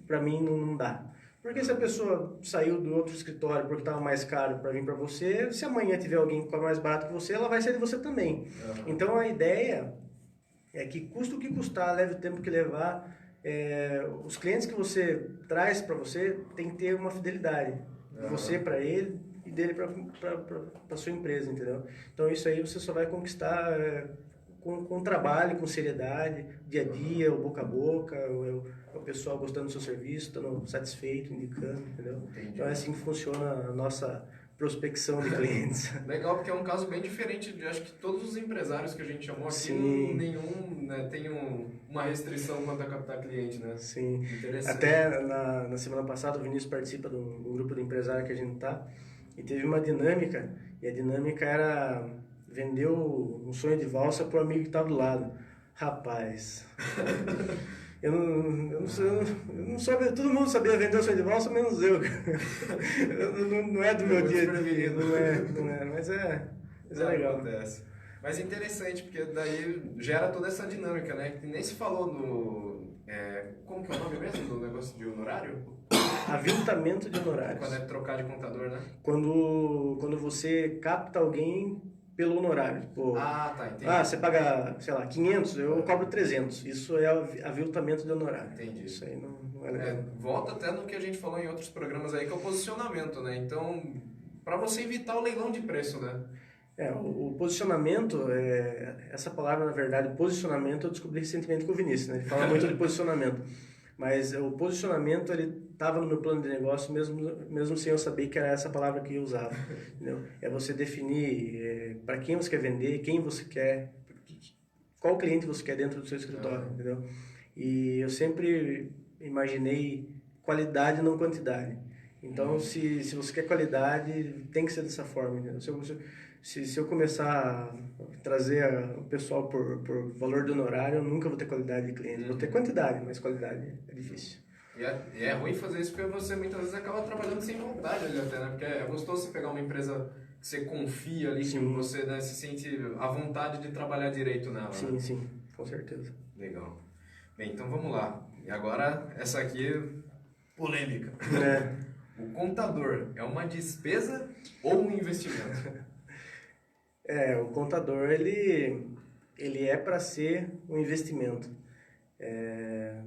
para mim não dá. Porque se a pessoa saiu do outro escritório porque estava mais caro para vir para você, se amanhã tiver alguém que cobra mais barato que você, ela vai sair de você também. Então, a ideia é que custa o que custar, leve o tempo que levar, os clientes que você traz para você tem que ter uma fidelidade. De você para ele e dele para a sua empresa, entendeu? Então, isso aí você só vai conquistar com trabalho, com seriedade, dia a dia, o boca a boca, o pessoal gostando do seu serviço, estando satisfeito, indicando, entendeu? Entendi. Então é assim que funciona a nossa prospecção de clientes. Legal, porque é um caso bem diferente de, acho que todos os empresários que a gente chamou aqui, Sim. Nenhum tem uma restrição quanto a captar cliente, né? Sim. Interessante. Até na semana passada o Vinícius participa de um grupo de empresário que a gente tá e teve uma dinâmica, e a dinâmica era vender um sonho de valsa pro amigo que estava do lado. Rapaz, eu não sabia, todo mundo sabia vender o sonho de valsa, menos eu. Não é do meu dia a dia, não é, mas é legal. Acontece. Mas interessante, porque daí gera toda essa dinâmica, né? Que nem se falou no... como que é o nome mesmo do negócio de honorário? Aviltamento de honorários. Quando é trocar de contador, né? Quando você capta alguém pelo honorário. Tipo, tá, entendi. você paga, sei lá, 500, eu cobro 300. Isso é aviltamento de honorário. Entendi. Isso aí não é legal. Volta até no que a gente falou em outros programas aí, que é o posicionamento, né? Então, para você evitar o leilão de preço, né? O posicionamento, essa palavra, na verdade, posicionamento, eu descobri recentemente com o Vinícius, né? Ele fala muito de posicionamento. Mas o posicionamento, ele estava no meu plano de negócio, mesmo sem eu saber que era essa palavra que eu usava. Entendeu? É você definir para quem você quer vender, quem você quer, qual cliente você quer dentro do seu escritório, entendeu? E eu sempre imaginei qualidade, não quantidade. Então, se você quer qualidade, tem que ser dessa forma, entendeu? Se eu começar a trazer o pessoal por valor do honorário, eu nunca vou ter qualidade de cliente. Vou ter quantidade, mas qualidade é difícil. E é ruim fazer isso porque você muitas vezes acaba trabalhando sem vontade ali até, né? Porque é gostoso você pegar uma empresa que você confia ali, que você, né, se sente à vontade de trabalhar direito nela. Sim, né? sim, com certeza. Legal. Bem, então vamos lá. E agora, essa aqui, polêmica. O contador é uma despesa ou um investimento? O contador, ele é para ser um investimento.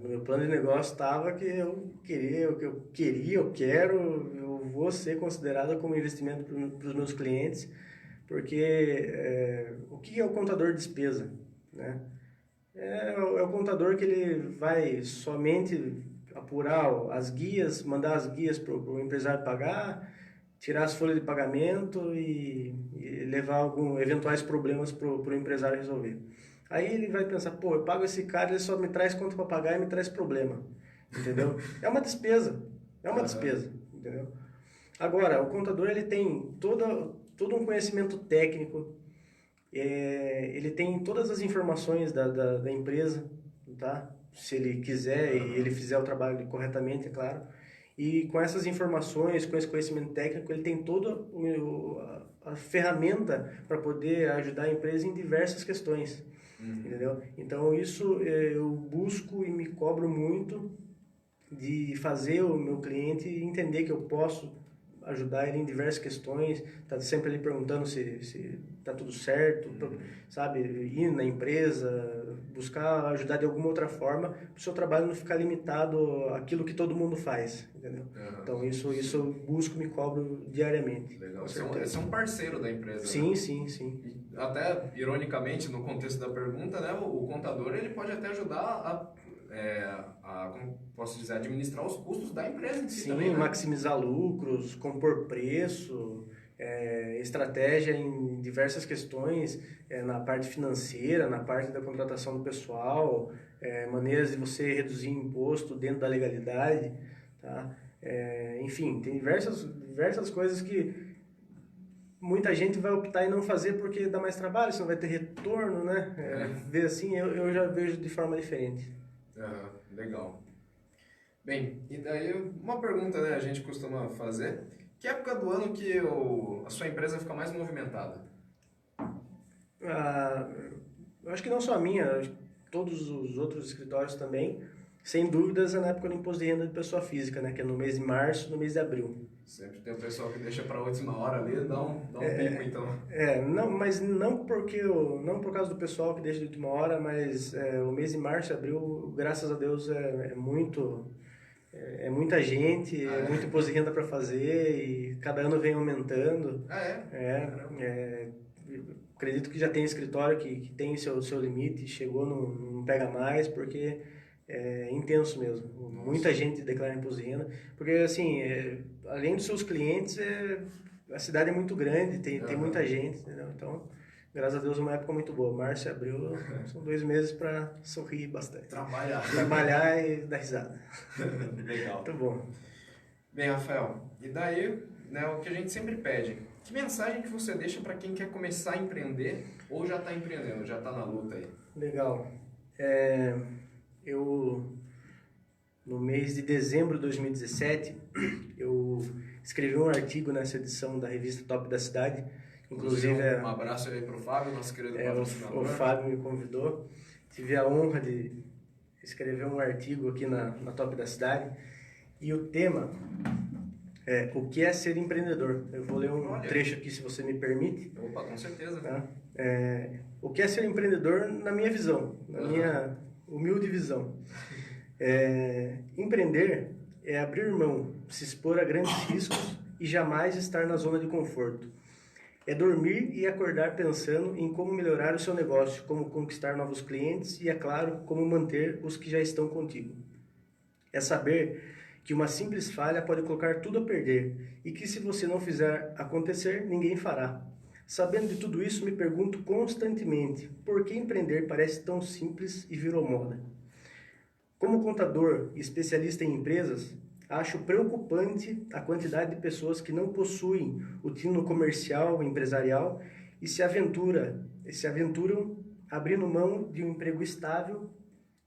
No meu plano de negócio estava que eu vou ser considerado como investimento para os meus clientes, porque o que é o contador de despesa, né? É o contador que ele vai somente apurar as guias, mandar as guias para o empresário pagar, tirar as folhas de pagamento e levar eventuais problemas para o empresário resolver. Aí ele vai pensar, eu pago esse cara, ele só me traz conta para pagar e me traz problema, entendeu? É uma despesa, entendeu? Agora, o contador ele tem todo um conhecimento técnico, ele tem todas as informações da empresa, tá? Se ele quiser e ele fizer o trabalho corretamente, é claro. E com essas informações, com esse conhecimento técnico, ele tem toda a ferramenta para poder ajudar a empresa em diversas questões, entendeu? Então isso eu busco e me cobro muito de fazer o meu cliente entender que eu posso ajudar ele em diversas questões, tá sempre ali perguntando se tá tudo certo, sabe, ir na empresa, buscar ajudar de alguma outra forma, para o seu trabalho não ficar limitado àquilo que todo mundo faz, entendeu? Então isso eu busco, me cobro diariamente. Legal. Você é um parceiro da empresa, Sim, né? sim. E até, ironicamente, no contexto da pergunta, né, o contador ele pode até ajudar como posso dizer, administrar os custos da empresa em si Sim, também, né? maximizar lucros, compor preço, estratégia em diversas questões, na parte financeira, na parte da contratação do pessoal, maneiras de você reduzir imposto dentro da legalidade, tá? Enfim, tem diversas coisas que muita gente vai optar em não fazer porque dá mais trabalho, você não vai ter retorno, né? Ver assim, eu já vejo de forma diferente. Legal. Bem, e daí uma pergunta, né, a gente costuma fazer. Que época do ano que a sua empresa fica mais movimentada? Eu acho que não só a minha, acho que todos os outros escritórios também, sem dúvidas é na época do imposto de renda de pessoa física, né, que é no mês de março, no mês de abril. Sempre tem o pessoal que deixa para a última hora ali, dá um pico, então. Não, mas não por causa do pessoal que deixa de última hora, mas o mês de março e abril, graças a Deus, é muita gente, muito imposto de renda para fazer e cada ano vem aumentando. Acredito que já tem escritório que tem seu limite, chegou, não pega mais, porque é intenso mesmo. Muita gente declara imposto de renda, porque assim, além dos seus clientes, a cidade é muito grande, tem muita gente, entendeu? Então, graças a Deus, é uma época muito boa. Março e abril são 2 meses para sorrir bastante. Trabalhar e dar risada. Legal. Muito bom. Bem, Rafael, e daí, né, o que a gente sempre pede, que mensagem que você deixa para quem quer começar a empreender ou já está empreendendo, já está na luta aí? Legal. No mês de dezembro de 2017, eu escrevi um artigo nessa edição da revista Top da Cidade. Inclusive, um abraço aí para o Fábio, nosso querido patrocinador. O Fábio me convidou. Tive a honra de escrever um artigo aqui na Top da Cidade. E o tema é o que é ser empreendedor. Eu vou ler um trecho aqui, se você me permite. Opa, com certeza. Tá? O que é ser empreendedor na minha visão, na minha humilde visão. Empreender é abrir mão, se expor a grandes riscos e jamais estar na zona de conforto. É dormir e acordar pensando em como melhorar o seu negócio, como conquistar novos clientes e, é claro, como manter os que já estão contigo. É saber que uma simples falha pode colocar tudo a perder e que se você não fizer acontecer, ninguém fará. Sabendo de tudo isso, me pergunto constantemente por que empreender parece tão simples e virou moda. Como contador e especialista em empresas, acho preocupante a quantidade de pessoas que não possuem o tino comercial, empresarial e se aventuram abrindo mão de um emprego estável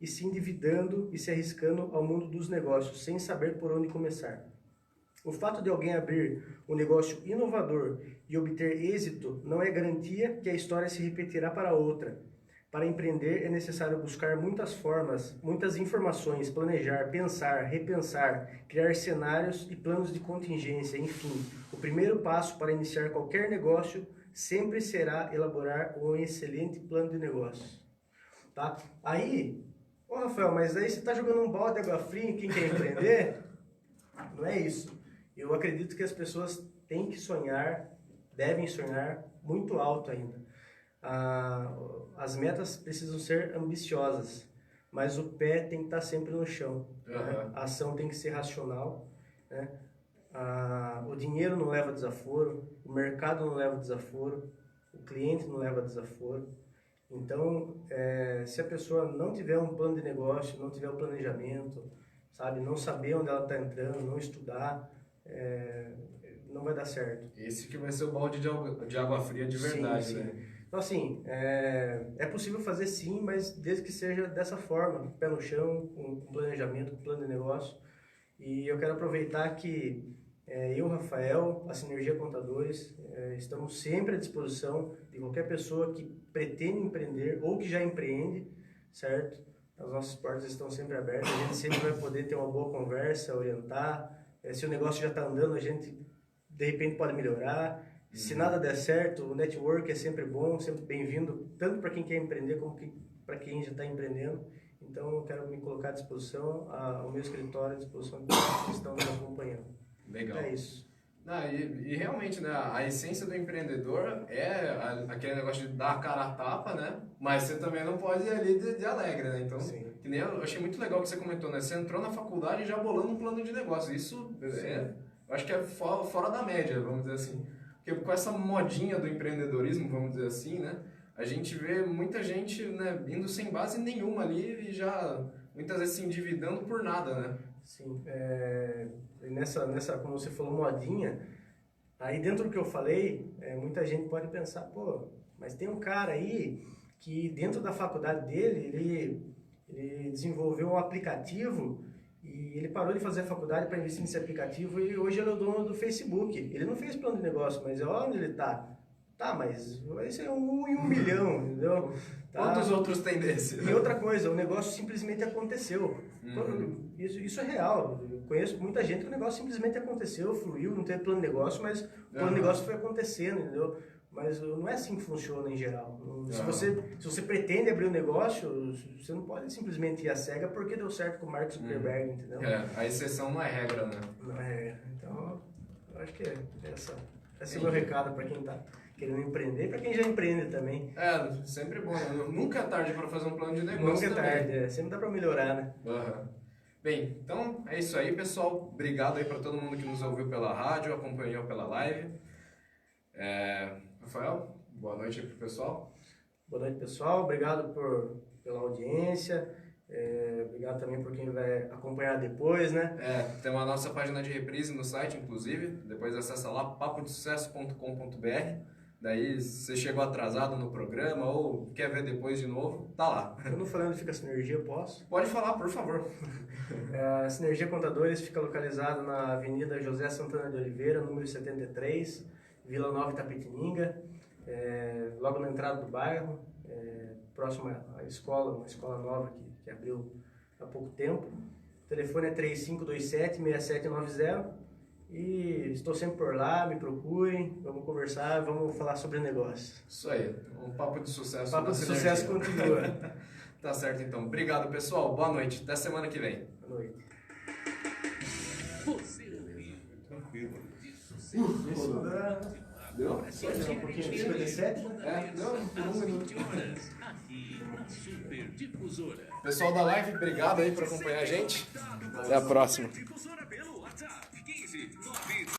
e se endividando e se arriscando ao mundo dos negócios, sem saber por onde começar. O fato de alguém abrir um negócio inovador e obter êxito não é garantia que a história se repetirá para outra. Para empreender é necessário buscar muitas formas, muitas informações, planejar, pensar, repensar, criar cenários e planos de contingência. Enfim, o primeiro passo para iniciar qualquer negócio sempre será elaborar um excelente plano de negócio. Tá? Aí, Rafael, mas aí você está jogando um balde de água fria em quem quer empreender? Não é isso. Eu acredito que as pessoas têm que sonhar, devem sonhar muito alto ainda. As metas precisam ser ambiciosas, mas o pé tem que estar sempre no chão. Né? A ação tem que ser racional. Né? O dinheiro não leva desaforo, o mercado não leva desaforo, o cliente não leva desaforo. Então, se a pessoa não tiver um plano de negócio, não tiver um planejamento, sabe, não saber onde ela está entrando, não estudar, não vai dar certo. Esse que vai ser o balde de água fria de verdade, sim. né? Então, assim, é possível fazer sim, mas desde que seja dessa forma, pé no chão, com planejamento, com plano de negócio. E eu quero aproveitar que Eu, Rafael, a Sinergia Contadores, estamos sempre à disposição de qualquer pessoa que pretende empreender ou que já empreende, certo? As nossas portas estão sempre abertas, a gente sempre vai poder ter uma boa conversa, orientar. Se o negócio já está andando, a gente de repente pode melhorar. Se nada der certo, o network é sempre bom, sempre bem-vindo, tanto para quem quer empreender como para quem já está empreendendo. Então, eu quero me colocar à disposição, o meu escritório à disposição de todos que estão nos acompanhando. Legal. É isso. E realmente, né, a essência do empreendedor é aquele negócio de dar a cara a tapa, né? Mas você também não pode ir ali de alegre, né? Então, Sim. que nem eu achei muito legal o que você comentou, né? Você entrou na faculdade já bolando um plano de negócio. Isso eu acho que é fora da média, vamos dizer assim. Porque com essa modinha do empreendedorismo, vamos dizer assim, né? A gente vê muita gente, né, indo sem base nenhuma ali e já muitas vezes se endividando por nada, né? Sim, nessa, como você falou, modinha, aí dentro do que eu falei, muita gente pode pensar, pô, mas tem um cara aí que dentro da faculdade dele, ele desenvolveu um aplicativo e ele parou de fazer a faculdade para investir nesse aplicativo e hoje ele é o dono do Facebook. Ele não fez plano de negócio, mas olha onde ele está. Tá, mas vai ser 1 em 1 milhão, entendeu? Tá. Quantos outros tem desse? E outra coisa, o negócio simplesmente aconteceu. Isso é real. Eu conheço muita gente que o negócio simplesmente aconteceu, fluiu, não teve plano de negócio, mas o plano de negócio foi acontecendo, entendeu? Mas não é assim que funciona em geral. Se você pretende abrir um negócio, você não pode simplesmente ir à cega porque deu certo com o Mark Zuckerberg, entendeu? A exceção não é regra, né? Não é regra. Então, eu acho que esse é o meu recado para quem está querendo empreender, para quem já empreende também. Sempre bom. Nunca é tarde para fazer um plano de negócio. Nunca é tarde, sempre dá para melhorar, né? Bem, então é isso aí, pessoal. Obrigado aí para todo mundo que nos ouviu pela rádio, acompanhou pela live. Rafael, boa noite aí pro pessoal. Boa noite, pessoal. Obrigado pela audiência. Obrigado também por quem vai acompanhar depois, né? Tem a nossa página de reprise no site, inclusive. Depois acessa lá, papodesucesso.com.br. Daí, se você chegou atrasado no programa ou quer ver depois de novo, tá lá. Eu não falando onde fica a Sinergia, posso? Pode falar, por favor. A Sinergia Contadores fica localizada na Avenida José Santana de Oliveira, número 73, Vila Nova, Itapetininga, logo na entrada do bairro, próximo à escola, uma escola nova que abriu há pouco tempo. O telefone é 3527-6790 e estou sempre por lá, me procurem, vamos conversar, vamos falar sobre negócio. Isso aí, um papo de sucesso. O papo de sucesso continua. Tá certo então. Obrigado, pessoal. Boa noite. Até semana que vem. Boa noite. Você ouviu? Tranquilo. Deu? Só um pouquinho de 57, né? Deu por 1 minuto. Aqui na Super Difusora. Pessoal da live, obrigado aí por acompanhar a gente. Até a próxima.